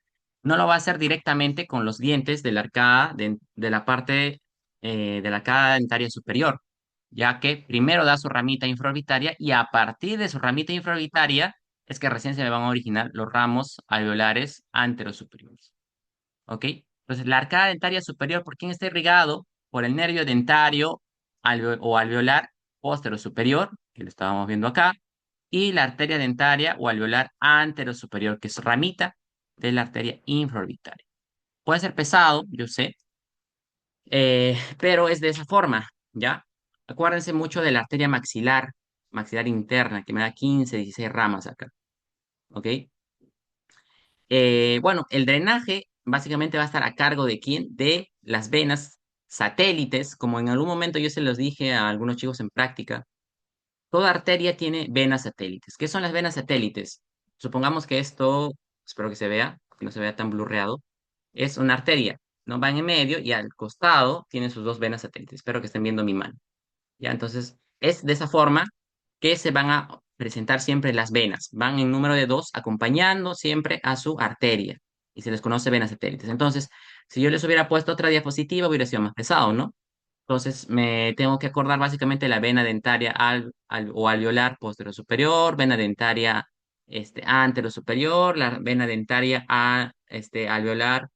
no lo va a hacer directamente con los dientes de la arcada, de la parte de la arcada dentaria superior, ya que primero da su ramita infraorbitaria y a partir de su ramita infraorbitaria es que recién se le van a originar los ramos alveolares anterosuperiores. ¿Ok? Entonces, la arcada dentaria superior, ¿por quién está irrigado? Por el nervio dentario o alveolar póstero superior, que lo estábamos viendo acá, y la arteria dentaria o alveolar antero superior, que es ramita de la arteria infraorbitaria. Puede ser pesado, yo sé, pero es de esa forma, ¿ya? Acuérdense mucho de la arteria maxilar, maxilar interna, que me da 15, 16 ramas acá, ¿ok? Bueno, el drenaje básicamente va a estar a cargo de quién? De las venas satélites, como en algún momento yo se los dije a algunos chicos en práctica. Toda arteria tiene venas satélites. ¿Qué son las venas satélites? Supongamos que esto, espero que se vea, que no se vea tan blurreado, es una arteria, ¿no? Va en el medio y al costado tiene sus dos venas satélites. Espero que estén viendo mi mano. ¿Ya? Entonces, es de esa forma que se van a presentar siempre las venas. Van en número de dos, acompañando siempre a su arteria. Y se les conoce venas satélites. Entonces, si yo les hubiera puesto otra diapositiva, hubiera sido más pesado, ¿no? Entonces, me tengo que acordar básicamente la vena dentaria o alveolar posterior superior, vena dentaria antero superior, la vena dentaria alveolar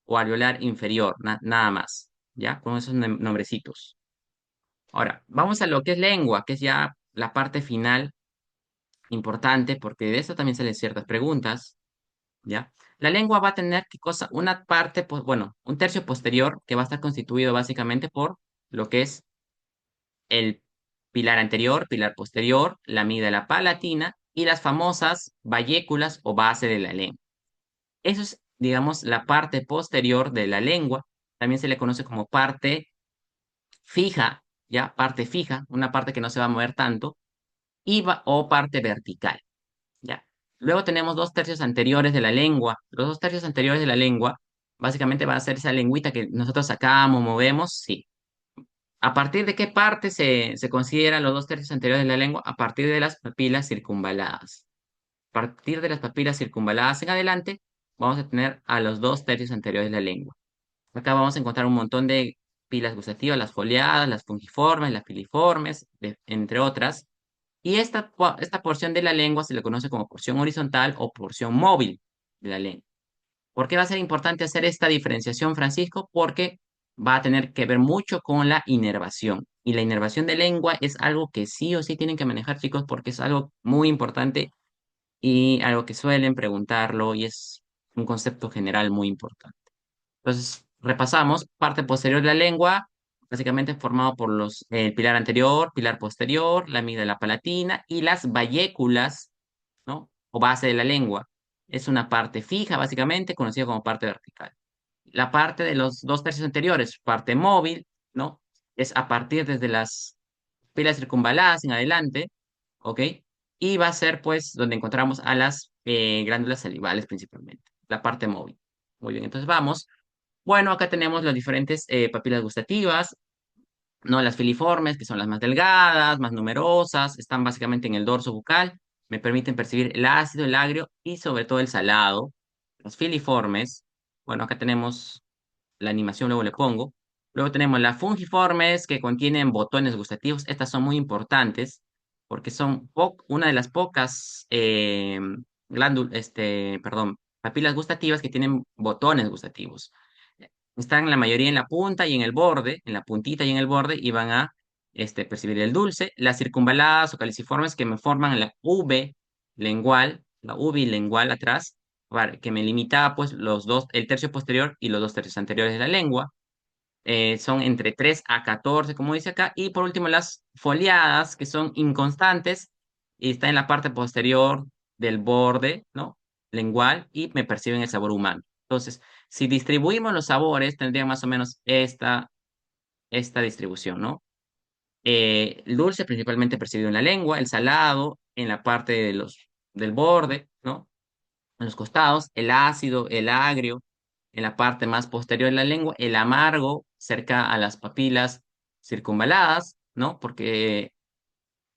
o alveolar inferior, nada más, ¿ya? Con esos nombrecitos. Ahora, vamos a lo que es lengua, que es ya la parte final importante, porque de eso también salen ciertas preguntas, ¿ya? La lengua va a tener, ¿qué cosa? Una parte, pues, bueno, un tercio posterior que va a estar constituido básicamente por lo que es pilar anterior, pilar posterior, la amígdala palatina y las famosas valléculas o base de la lengua. Eso es, digamos, la parte posterior de la lengua. También se le conoce como parte fija, ¿ya? Parte fija, una parte que no se va a mover tanto, o parte vertical, ¿ya? Luego tenemos dos tercios anteriores de la lengua. Los dos tercios anteriores de la lengua, básicamente va a ser esa lengüita que nosotros sacamos, movemos, sí. ¿A partir de qué parte se consideran los dos tercios anteriores de la lengua? A partir de las papilas circunvaladas. A partir de las papilas circunvaladas en adelante, vamos a tener a los dos tercios anteriores de la lengua. Acá vamos a encontrar un montón de pilas gustativas, las foliadas, las fungiformes, las filiformes, entre otras. Y esta porción de la lengua se le conoce como porción horizontal o porción móvil de la lengua. ¿Por qué va a ser importante hacer esta diferenciación, Francisco? Porque va a tener que ver mucho con la inervación. Y la inervación de lengua es algo que sí o sí tienen que manejar, chicos, porque es algo muy importante y algo que suelen preguntarlo y es un concepto general muy importante. Entonces, repasamos, parte posterior de la lengua, básicamente formado por el pilar anterior, pilar posterior, la amígdala palatina y las valléculas, ¿no? O base de la lengua. Es una parte fija, básicamente, conocida como parte vertical. La parte de los dos tercios anteriores, parte móvil, ¿no? Es a partir desde las pilas circunvaladas en adelante, ¿ok? Y va a ser, pues, donde encontramos a las glándulas salivales principalmente, la parte móvil. Muy bien, entonces vamos. Bueno, acá tenemos las diferentes papilas gustativas, ¿no? Las filiformes, que son las más delgadas, más numerosas, están básicamente en el dorso bucal, me permiten percibir el ácido, el agrio y sobre todo el salado. Las filiformes, bueno, acá tenemos la animación, luego le pongo. Luego tenemos las fungiformes que contienen botones gustativos. Estas son muy importantes porque son una de las pocas papilas gustativas que tienen botones gustativos. Están la mayoría en la punta y en el borde, en la puntita y en el borde, y van a percibir el dulce. Las circunvaladas o caliciformes que me forman la V lengual, la V lengual atrás, que me limita pues el tercio posterior y los dos tercios anteriores de la lengua. Son entre 3 a 14 como dice acá. Y por último, las foliadas, que son inconstantes y está en la parte posterior del borde, ¿no? Lengual y me perciben el sabor humano. Entonces, si distribuimos los sabores, tendría más o menos esta distribución, ¿no? El dulce principalmente percibido en la lengua, el salado en la parte del borde, ¿no? En los costados, el ácido, el agrio, en la parte más posterior de la lengua, el amargo cerca a las papilas circunvaladas, ¿no? Porque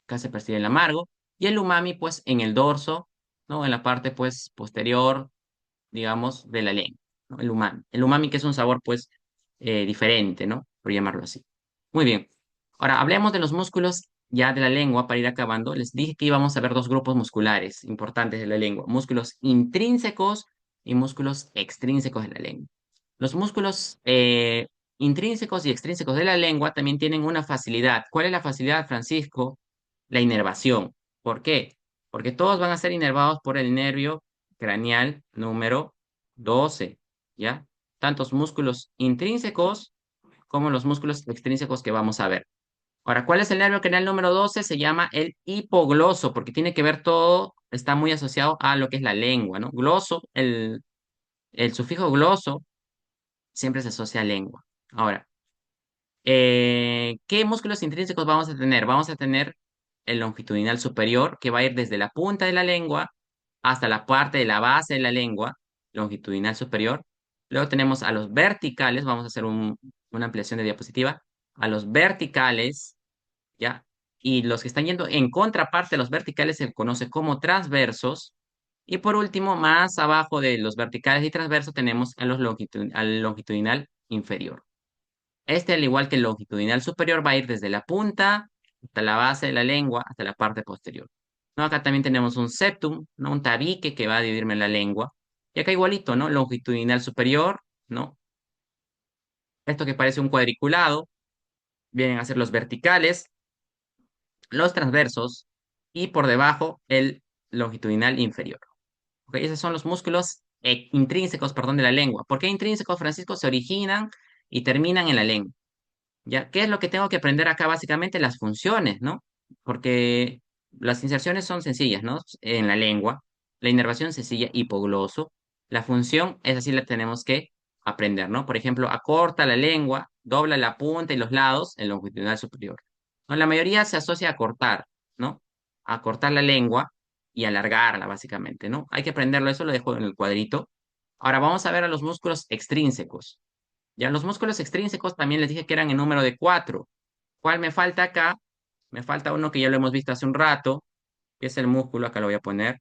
acá se percibe el amargo, y el umami, pues, en el dorso, ¿no? En la parte, pues, posterior, digamos, de la lengua, ¿no? El umami. El umami que es un sabor, pues, diferente, ¿no? Por llamarlo así. Muy bien. Ahora, hablemos de los músculos ya de la lengua para ir acabando. Les dije que íbamos a ver dos grupos musculares importantes de la lengua, músculos intrínsecos y músculos extrínsecos de la lengua. Los músculos intrínsecos y extrínsecos de la lengua también tienen una facilidad. ¿Cuál es la facilidad, Francisco? La inervación. ¿Por qué? Porque todos van a ser inervados por el nervio craneal número 12, ¿ya? Tantos músculos intrínsecos como los músculos extrínsecos que vamos a ver. Ahora, ¿cuál es el nervio craneal número 12? Se llama el hipogloso, porque tiene que ver todo, está muy asociado a lo que es la lengua, ¿no? Gloso, el sufijo gloso siempre se asocia a lengua. Ahora, ¿qué músculos intrínsecos vamos a tener? Vamos a tener el longitudinal superior, que va a ir desde la punta de la lengua hasta la parte de la base de la lengua, longitudinal superior. Luego tenemos a los verticales, vamos a hacer una ampliación de diapositiva, a los verticales, ¿ya? Y los que están yendo en contraparte de los verticales se conoce como transversos. Y por último, más abajo de los verticales y transversos tenemos al longitudinal inferior. Este, al igual que el longitudinal superior, va a ir desde la punta hasta la base de la lengua, hasta la parte posterior. ¿No? Acá también tenemos un septum, ¿no? Un tabique que va a dividirme la lengua. Y acá igualito, ¿no? Longitudinal superior, ¿no? Esto que parece un cuadriculado, vienen a ser los verticales, los transversos y por debajo el longitudinal inferior. ¿Ok? Esos son los músculos intrínsecos, perdón, de la lengua. ¿Por qué intrínsecos, Francisco? Se originan y terminan en la lengua. ¿Ya? ¿Qué es lo que tengo que aprender acá? Básicamente las funciones, ¿no? porque las inserciones son sencillas, ¿no? En la lengua, la inervación sencilla, hipogloso. La función es así, la tenemos que aprender, ¿no? Por ejemplo, acorta la lengua, dobla la punta y los lados en longitudinal superior. No, la mayoría se asocia a cortar, ¿no? A cortar la lengua y alargarla, básicamente, ¿no? Hay que aprenderlo, eso lo dejo en el cuadrito. Ahora vamos a ver a los músculos extrínsecos. Ya los músculos extrínsecos también les dije que eran en número de cuatro. ¿Cuál me falta acá? Me falta uno que ya lo hemos visto hace un rato, que es el músculo, acá lo voy a poner.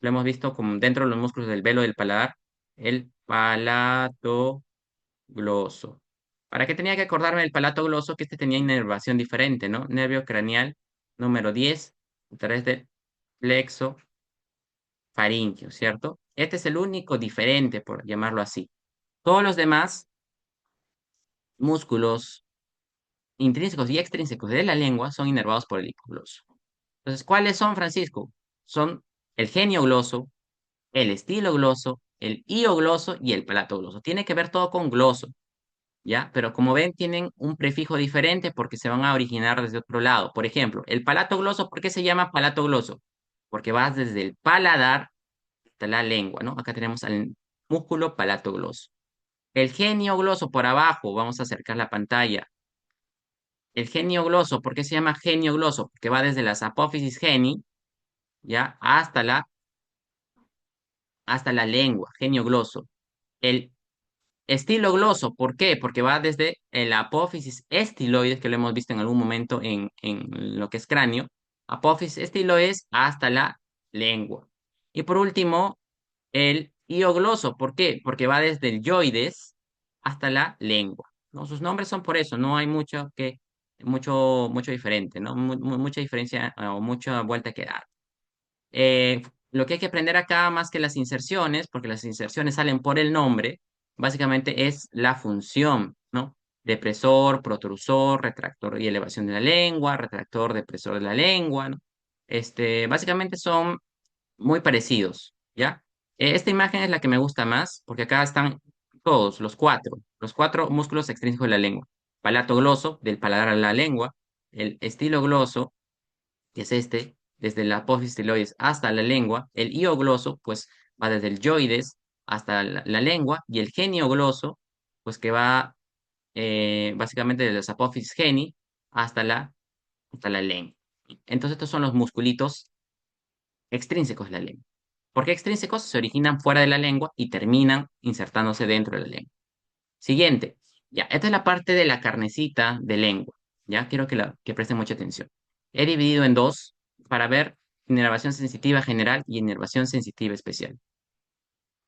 Lo hemos visto como dentro de los músculos del velo del paladar, el palato gloso. ¿Para qué tenía que acordarme del palato gloso? Que este tenía inervación diferente, ¿no? Nervio craneal número 10 a través del plexo faríngeo, ¿cierto? Este es el único diferente, por llamarlo así. Todos los demás músculos intrínsecos y extrínsecos de la lengua son inervados por el hipogloso. Entonces, ¿cuáles son, Francisco? Son el genio gloso, el estilo gloso, el iogloso y el palato gloso. Tiene que ver todo con gloso, ¿ya? Pero como ven, tienen un prefijo diferente porque se van a originar desde otro lado. Por ejemplo, el palato gloso, ¿por qué se llama palato gloso? Porque vas desde el paladar hasta la lengua, ¿no? Acá tenemos al músculo palato gloso. El genio gloso por abajo, vamos a acercar la pantalla. El genio gloso, ¿por qué se llama genio gloso? Porque va desde las apófisis geni, ¿ya? Hasta la lengua, genio gloso. El estilo gloso, ¿por qué? Porque va desde el apófisis estiloides, que lo hemos visto en algún momento en lo que es cráneo, apófisis estiloides hasta la lengua. Y por último, el iogloso, ¿por qué? Porque va desde el yoides hasta la lengua, ¿no? Sus nombres son por eso, no hay mucho diferente, ¿no? Mucha diferencia o mucha vuelta que dar. Lo que hay que aprender acá, más que las inserciones, porque las inserciones salen por el nombre, básicamente es la función, ¿no? Depresor, protrusor, retractor y elevación de la lengua, retractor, depresor de la lengua, ¿no? Básicamente son muy parecidos, ¿ya? Esta imagen es la que me gusta más, porque acá están todos, los cuatro músculos extrínsecos de la lengua. Palato gloso, del paladar a la lengua, el estilo gloso, que es este, desde la apófisis tiloides hasta la lengua. El iogloso, pues va desde el yoides hasta la lengua, y el geniogloso, pues que va básicamente desde las apófisis geni hasta la lengua. Entonces estos son los musculitos extrínsecos de la lengua. ¿Por qué extrínsecos? Se originan fuera de la lengua y terminan insertándose dentro de la lengua. Siguiente. Ya, esta es la parte de la carnecita de lengua. Ya, quiero que presten mucha atención. He dividido en dos para ver inervación sensitiva general y inervación sensitiva especial.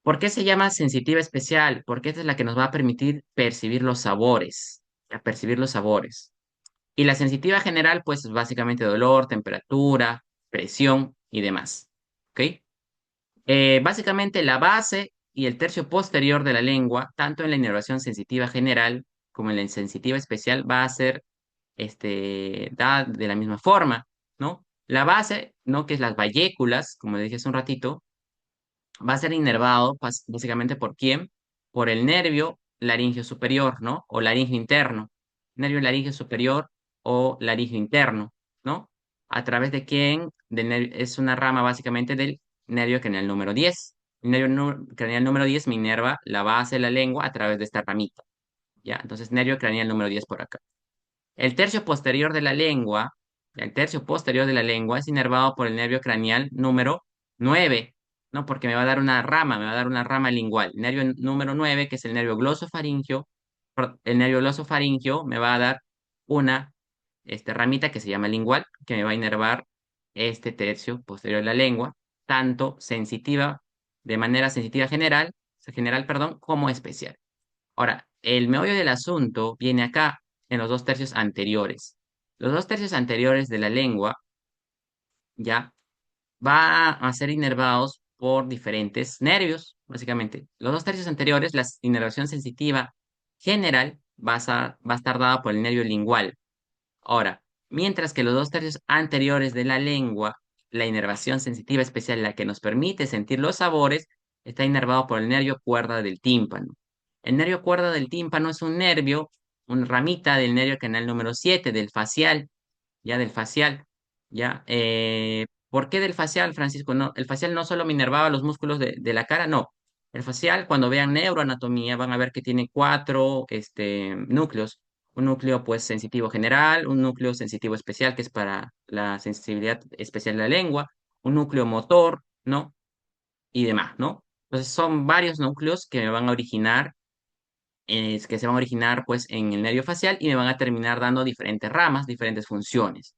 ¿Por qué se llama sensitiva especial? Porque esta es la que nos va a permitir percibir los sabores. A percibir los sabores. Y la sensitiva general, pues es básicamente dolor, temperatura, presión y demás. ¿Ok? Básicamente la base y el tercio posterior de la lengua, tanto en la inervación sensitiva general como en la sensitiva especial, va a ser dada de la misma forma, ¿no? La base, ¿no? Que es las bayéculas, como le dije hace un ratito, va a ser inervado básicamente ¿por quién? Por el nervio laringio superior, ¿no? O laringio interno. Nervio laringio superior o laringio interno, ¿no? ¿A través de quién? Es una rama básicamente del nervio craneal número 10. El nervio craneal número 10 me inerva la base de la lengua a través de esta ramita, ¿ya? Entonces, nervio craneal número 10 por acá. El tercio posterior de la lengua es inervado por el nervio craneal número 9, ¿no? Porque me va a dar una rama lingual. Nervio número 9, que es el nervio glosofaringio, el nervio glosofaringio me va a dar una ramita que se llama lingual, que me va a inervar este tercio posterior de la lengua, tanto sensitiva, de manera sensitiva general, perdón, como especial. Ahora, el meollo del asunto viene acá, en los dos tercios anteriores. Los dos tercios anteriores de la lengua ya va a ser inervados por diferentes nervios, básicamente. Los dos tercios anteriores, la inervación sensitiva general va a estar dada por el nervio lingual. Ahora, mientras que los dos tercios anteriores de la lengua, la inervación sensitiva especial, la que nos permite sentir los sabores, está inervado por el nervio cuerda del tímpano. El nervio cuerda del tímpano es un nervio, una ramita del nervio canal número 7 del facial. ya del facial, ya. ¿Por qué del facial, Francisco? No, el facial no solo me inervaba los músculos de la cara, no. El facial, cuando vean neuroanatomía, van a ver que tiene cuatro núcleos. Un núcleo, pues, sensitivo general, un núcleo sensitivo especial, que es para la sensibilidad especial de la lengua, un núcleo motor, ¿no? Y demás, ¿no? Entonces, son varios núcleos que me van a originar, que se van a originar, pues, en el nervio facial y me van a terminar dando diferentes ramas, diferentes funciones.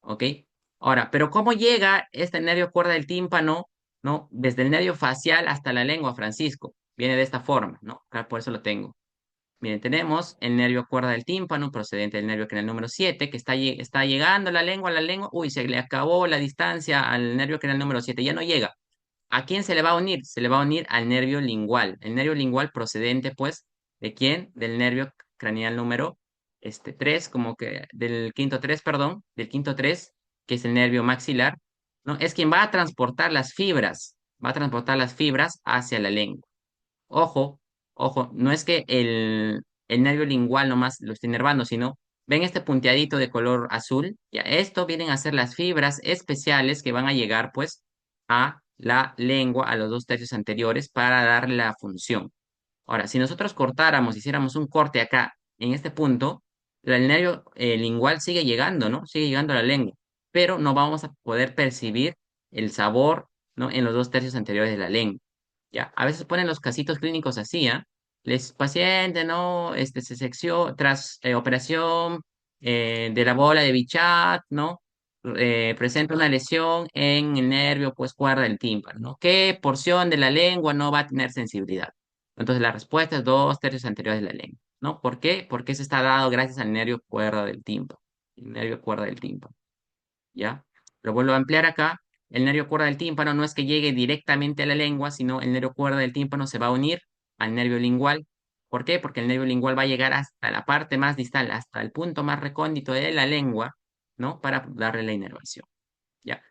¿Ok? Ahora, pero ¿cómo llega este nervio cuerda del tímpano, ¿no? Desde el nervio facial hasta la lengua, Francisco. Viene de esta forma, ¿no? Acá por eso lo tengo. Miren, tenemos el nervio cuerda del tímpano procedente del nervio canal número 7 que está llegando a la lengua. Uy, se le acabó la distancia al nervio canal número 7 ya no llega. ¿A quién se le va a unir? Se le va a unir al nervio lingual. El nervio lingual procedente, pues, ¿de quién? Del nervio craneal número 3, como que del quinto 3, perdón, del quinto 3, que es el nervio maxilar, ¿no? Es quien va a transportar las fibras hacia la lengua. Ojo, ojo, no es que el nervio lingual nomás lo esté inervando, sino ven este punteadito de color azul, ya esto vienen a ser las fibras especiales que van a llegar pues a la lengua, a los dos tercios anteriores para darle la función. Ahora, si nosotros cortáramos, hiciéramos un corte acá, en este punto, el nervio lingual sigue llegando, ¿no? Sigue llegando a la lengua, pero no vamos a poder percibir el sabor, ¿no? En los dos tercios anteriores de la lengua. Ya, a veces ponen los casitos clínicos así, ¿ah? Les paciente, ¿no? Se secció tras operación de la bola de Bichat, ¿no? Presenta una lesión en el nervio, pues, cuerda del tímpano, ¿no? ¿Qué porción de la lengua no va a tener sensibilidad? Entonces la respuesta es dos tercios anteriores de la lengua, ¿no? ¿Por qué? Porque eso está dado gracias al nervio cuerda del tímpano, el nervio cuerda del tímpano. ¿Ya? Lo vuelvo a ampliar acá. El nervio cuerda del tímpano no es que llegue directamente a la lengua, sino el nervio cuerda del tímpano se va a unir al nervio lingual. ¿Por qué? Porque el nervio lingual va a llegar hasta la parte más distal, hasta el punto más recóndito de la lengua, ¿no? Para darle la inervación. ¿Ya?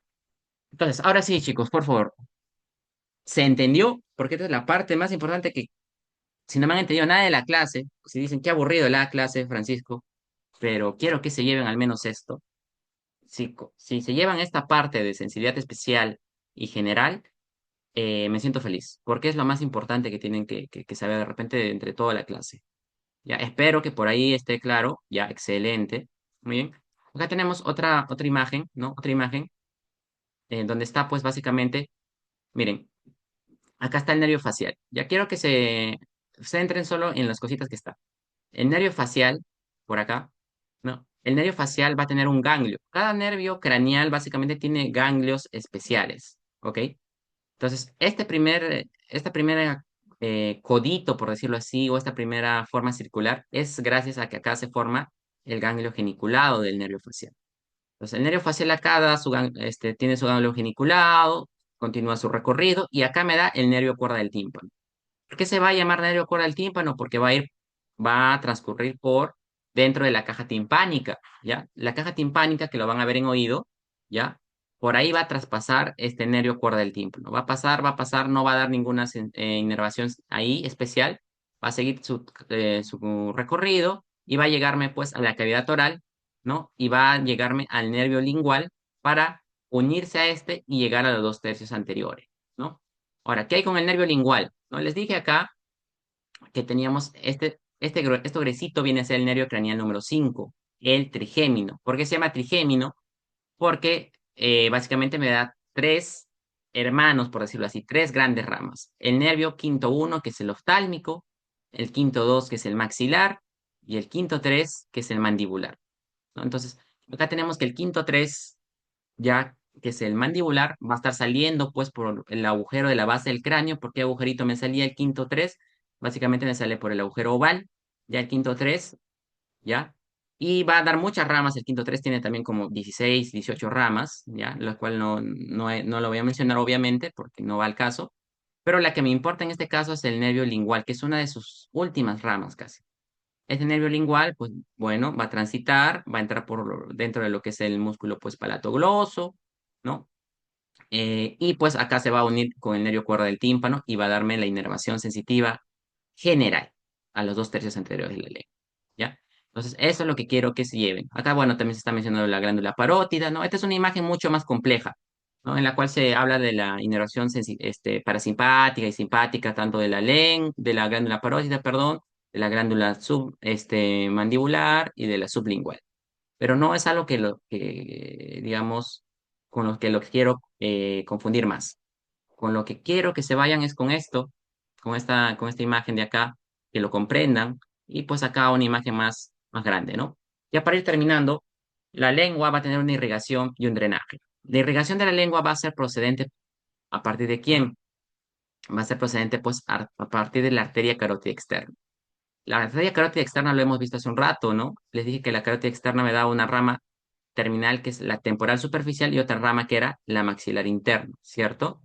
Entonces, ahora sí, chicos, por favor, ¿se entendió? Porque esta es la parte más importante que, si no me han entendido nada de la clase, si dicen qué aburrido la clase, Francisco, pero quiero que se lleven al menos esto. Si se llevan esta parte de sensibilidad especial y general, me siento feliz, porque es lo más importante que tienen que saber de repente entre toda la clase. Ya, espero que por ahí esté claro. Ya, excelente. Muy bien. Acá tenemos otra imagen, ¿no? Otra imagen, donde está, pues, básicamente, miren, acá está el nervio facial. Ya quiero que se centren solo en las cositas que está. El nervio facial, por acá, ¿no? El nervio facial va a tener un ganglio. Cada nervio craneal básicamente tiene ganglios especiales, ¿ok? Entonces, esta primera codito, por decirlo así, o esta primera forma circular, es gracias a que acá se forma el ganglio geniculado del nervio facial. Entonces, el nervio facial acá tiene su ganglio geniculado, continúa su recorrido, y acá me da el nervio cuerda del tímpano. ¿Por qué se va a llamar nervio cuerda del tímpano? Porque va a transcurrir por dentro de la caja timpánica, ¿ya? La caja timpánica, que lo van a ver en oído, ¿ya? Por ahí va a traspasar este nervio cuerda del tímpano. Va a pasar, no va a dar ninguna inervación ahí especial. Va a seguir su recorrido y va a llegarme pues a la cavidad oral, ¿no? Y va a llegarme al nervio lingual para unirse a este y llegar a los dos tercios anteriores, ¿no? Ahora, ¿qué hay con el nervio lingual? ¿No? Les dije acá que teníamos esto gruesito viene a ser el nervio craneal número 5, el trigémino. ¿Por qué se llama trigémino? Porque básicamente me da tres hermanos, por decirlo así, tres grandes ramas. El nervio quinto 1, que es el oftálmico, el quinto 2, que es el maxilar, y el quinto 3, que es el mandibular, ¿no? Entonces, acá tenemos que el quinto 3 ya que es el mandibular, va a estar saliendo pues por el agujero de la base del cráneo. ¿Por qué agujerito me salía el quinto 3? Básicamente me sale por el agujero oval, ya el quinto 3, ¿ya? Y va a dar muchas ramas, el quinto 3 tiene también como 16 18 ramas, ¿ya? Lo cual no lo voy a mencionar obviamente porque no va al caso, pero la que me importa en este caso es el nervio lingual, que es una de sus últimas ramas casi. Este nervio lingual, pues bueno, va a transitar, va a entrar dentro de lo que es el músculo pues palatogloso, ¿no? Y pues acá se va a unir con el nervio cuerda del tímpano y va a darme la inervación sensitiva general a los dos tercios anteriores de la lengua, ¿ya? Entonces, eso es lo que quiero que se lleven. Acá, bueno, también se está mencionando la glándula parótida, ¿no? Esta es una imagen mucho más compleja, ¿no? En la cual se habla de la inervación parasimpática y simpática, tanto de la glándula parótida, perdón, de la glándula mandibular y de la sublingual. Pero no es algo digamos, con lo que quiero confundir más. Con lo que quiero que se vayan es con esto, con esta imagen de acá, que lo comprendan, y pues acá una imagen más grande, ¿no? Ya para ir terminando, la lengua va a tener una irrigación y un drenaje. La irrigación de la lengua va a ser procedente a partir de quién? Va a ser procedente pues a partir de la arteria carótida externa. La arteria carótida externa lo hemos visto hace un rato, ¿no? Les dije que la carótida externa me da una rama terminal que es la temporal superficial y otra rama que era la maxilar interna, ¿cierto?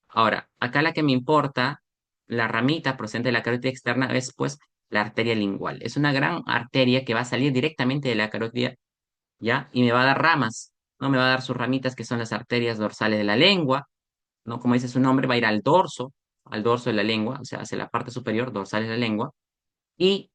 Ahora, acá la que me importa, la ramita procedente de la carótida externa es pues la arteria lingual. Es una gran arteria que va a salir directamente de la carótida, ¿ya? Y me va a dar ramas, ¿no? Me va a dar sus ramitas que son las arterias dorsales de la lengua, ¿no? Como dice su nombre, va a ir al dorso de la lengua, o sea, hacia la parte superior, dorsal de la lengua. Y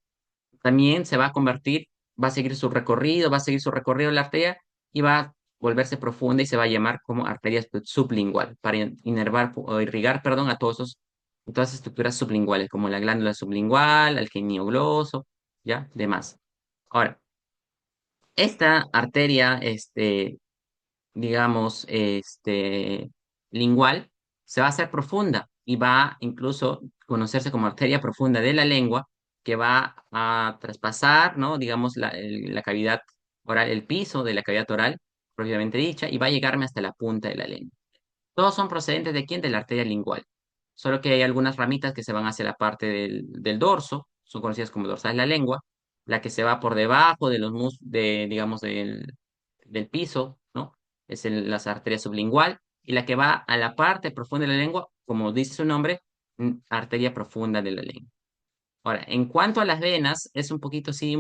también se va a convertir, va a seguir su recorrido la arteria y va a volverse profunda y se va a llamar como arteria sublingual para inervar o irrigar, perdón, todas las estructuras sublinguales, como la glándula sublingual, el genio gloso, ¿ya? Demás. Ahora, esta arteria, digamos, lingual, se va a hacer profunda y va a incluso conocerse como arteria profunda de la lengua, que va a traspasar, ¿no? Digamos, la cavidad oral, el piso de la cavidad oral, propiamente dicha, y va a llegarme hasta la punta de la lengua. Todos son procedentes de quién? De la arteria lingual. Solo que hay algunas ramitas que se van hacia la parte del dorso, son conocidas como dorsales de la lengua, la que se va por debajo de digamos, del piso, ¿no? Es las arterias sublingual, y la que va a la parte profunda de la lengua, como dice su nombre, arteria profunda de la lengua. Ahora, en cuanto a las venas, es un poquito, sí,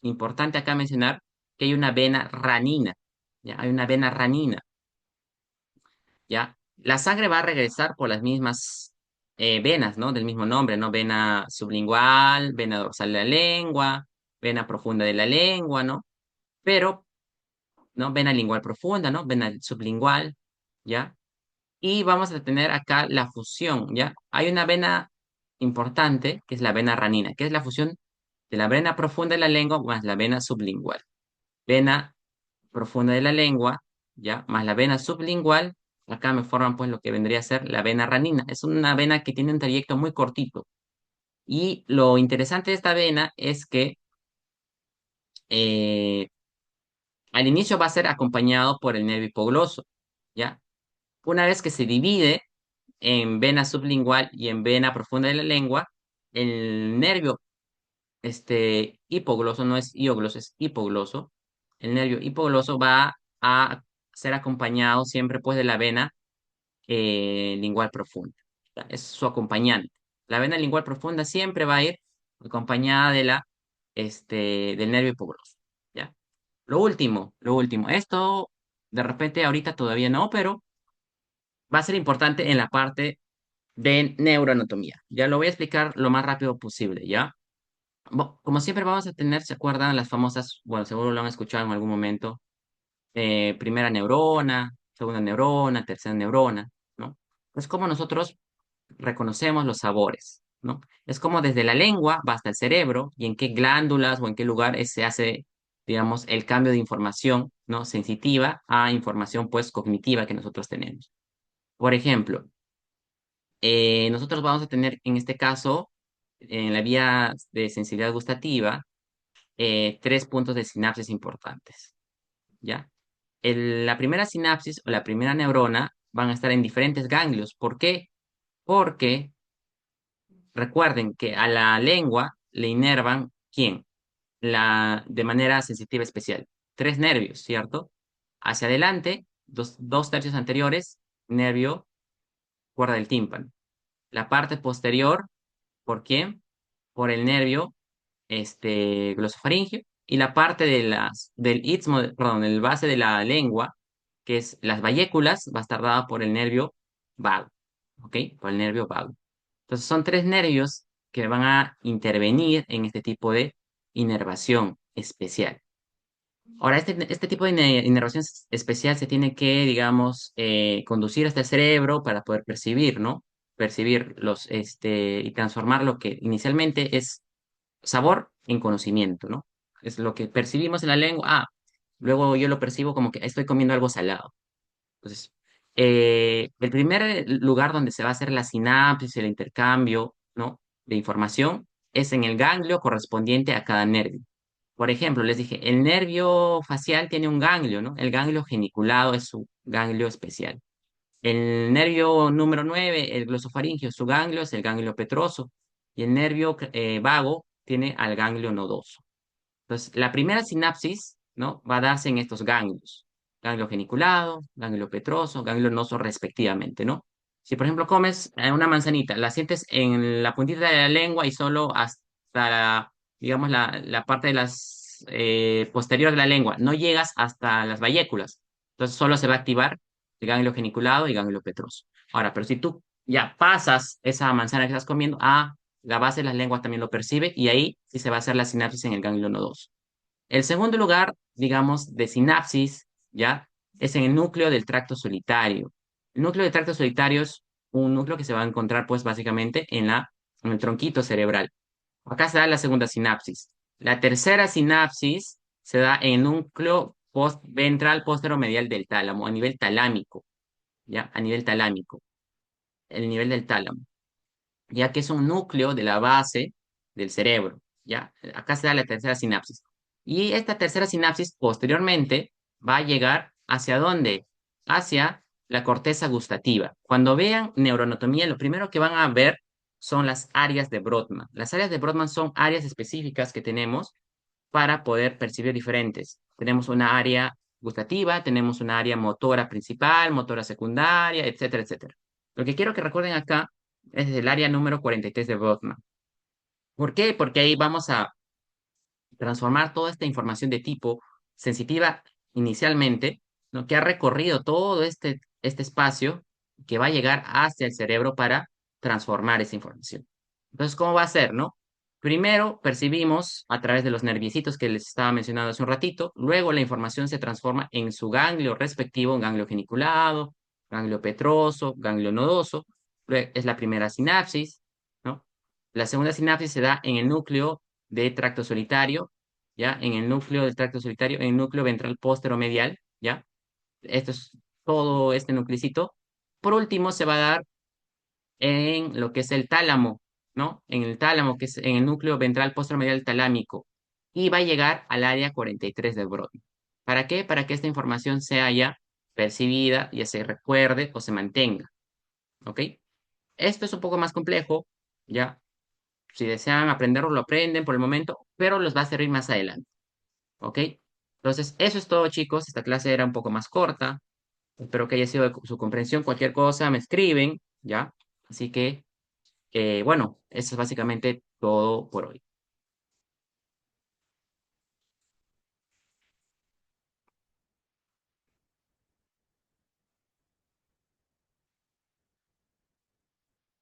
importante acá mencionar que hay una vena ranina, ¿ya? Hay una vena ranina. ¿Ya? La sangre va a regresar por las mismas venas, ¿no? Del mismo nombre, ¿no? Vena sublingual, vena dorsal de la lengua, vena profunda de la lengua, ¿no? Pero, ¿no? Vena lingual profunda, ¿no? Vena sublingual, ¿ya? Y vamos a tener acá la fusión, ¿ya? Hay una vena importante, que es la vena ranina, que es la fusión de la vena profunda de la lengua más la vena sublingual. Vena profunda de la lengua, ¿ya? Más la vena sublingual, acá me forman pues lo que vendría a ser la vena ranina. Es una vena que tiene un trayecto muy cortito. Y lo interesante de esta vena es que eh, al inicio va a ser acompañado por el nervio hipogloso, ¿ya? Una vez que se divide en vena sublingual y en vena profunda de la lengua, el nervio hipogloso, no es iogloso, es hipogloso. El nervio hipogloso va a ser acompañado siempre pues de la vena lingual profunda. ¿Ya? Es su acompañante. La vena lingual profunda siempre va a ir acompañada del nervio hipogloso. ¿Ya? Lo último. Esto de repente ahorita todavía no, pero va a ser importante en la parte de neuroanatomía. Ya lo voy a explicar lo más rápido posible, ¿ya? Como siempre vamos a tener, ¿se acuerdan las famosas, bueno, seguro lo han escuchado en algún momento, primera neurona, segunda neurona, tercera neurona, ¿no? Es como nosotros reconocemos los sabores, ¿no? Es como desde la lengua va hasta el cerebro y en qué glándulas o en qué lugar se hace, digamos, el cambio de información, ¿no? Sensitiva a información, pues, cognitiva que nosotros tenemos. Por ejemplo, nosotros vamos a tener, en este caso, en la vía de sensibilidad gustativa, tres puntos de sinapsis importantes, ¿ya? La primera sinapsis o la primera neurona van a estar en diferentes ganglios. ¿Por qué? Porque recuerden que a la lengua le inervan, ¿quién? De manera sensitiva especial. Tres nervios, ¿cierto? Hacia adelante, dos tercios anteriores, nervio, cuerda del tímpano. La parte posterior, ¿por quién? Por el nervio glosofaringio, y la parte del istmo, perdón, el base de la lengua, que es las bayéculas, va a estar dada por el nervio vago, ¿ok? Por el nervio vago. Entonces son tres nervios que van a intervenir en este tipo de inervación especial. Ahora, este tipo de inervación especial se tiene que, digamos, conducir hasta el cerebro para poder percibir, ¿no? Percibir y transformar lo que inicialmente es sabor en conocimiento, ¿no? Es lo que percibimos en la lengua. Ah, luego yo lo percibo como que estoy comiendo algo salado. Entonces, el primer lugar donde se va a hacer la sinapsis, el intercambio, ¿no? De información es en el ganglio correspondiente a cada nervio. Por ejemplo, les dije, el nervio facial tiene un ganglio, ¿no? El ganglio geniculado es su ganglio especial. El nervio número 9, el glosofaringio, su ganglio es el ganglio petroso. Y el nervio vago tiene al ganglio nodoso. Entonces, la primera sinapsis, ¿no? Va a darse en estos ganglios. Ganglio geniculado, ganglio petroso, ganglio nodoso respectivamente, ¿no? Si, por ejemplo, comes una manzanita, la sientes en la puntita de la lengua y solo hasta digamos, la parte de las posterior de la lengua, no llegas hasta las bayéculas. Entonces, solo se va a activar el ganglio geniculado y ganglio petroso. Ahora, pero si tú ya pasas esa manzana que estás comiendo a la base de la lengua también lo percibe y ahí sí se va a hacer la sinapsis en el ganglio nodoso. El segundo lugar, digamos, de sinapsis, ¿ya? Es en el núcleo del tracto solitario. El núcleo del tracto solitario es un núcleo que se va a encontrar, pues, básicamente en el tronquito cerebral. Acá se da la segunda sinapsis. La tercera sinapsis se da en el núcleo ventral posteromedial del tálamo, a nivel talámico, ¿ya? A nivel talámico, el nivel del tálamo, ya que es un núcleo de la base del cerebro, ¿ya? Acá se da la tercera sinapsis. Y esta tercera sinapsis posteriormente va a llegar ¿hacia dónde? Hacia la corteza gustativa. Cuando vean neuroanatomía, lo primero que van a ver son las áreas de Brodmann. Las áreas de Brodmann son áreas específicas que tenemos para poder percibir diferentes. Tenemos una área gustativa, tenemos una área motora principal, motora secundaria, etcétera, etcétera. Lo que quiero que recuerden acá es el área número 43 de Brodmann. ¿Por qué? Porque ahí vamos a transformar toda esta información de tipo sensitiva inicialmente, ¿no? Que ha recorrido todo este espacio que va a llegar hacia el cerebro para transformar esa información. Entonces, ¿cómo va a ser, no? Primero percibimos a través de los nerviecitos que les estaba mencionando hace un ratito, luego la información se transforma en su ganglio respectivo, un ganglio geniculado, ganglio petroso, ganglio nodoso, es la primera sinapsis, ¿no? La segunda sinapsis se da en el núcleo de tracto solitario, ¿ya? En el núcleo del tracto solitario, en el núcleo ventral posteromedial, ¿ya? Esto es todo este nuclecito. Por último, se va a dar en lo que es el tálamo, ¿no? En el tálamo, que es en el núcleo ventral posteromedial talámico. Y va a llegar al área 43 de Brodmann. ¿Para qué? Para que esta información sea ya percibida, ya se recuerde o se mantenga, ¿ok? Esto es un poco más complejo, ¿ya? Si desean aprenderlo, lo aprenden por el momento, pero los va a servir más adelante. ¿Ok? Entonces, eso es todo, chicos. Esta clase era un poco más corta. Espero que haya sido de su comprensión. Cualquier cosa me escriben, ¿ya? Así que, bueno, eso es básicamente todo por hoy.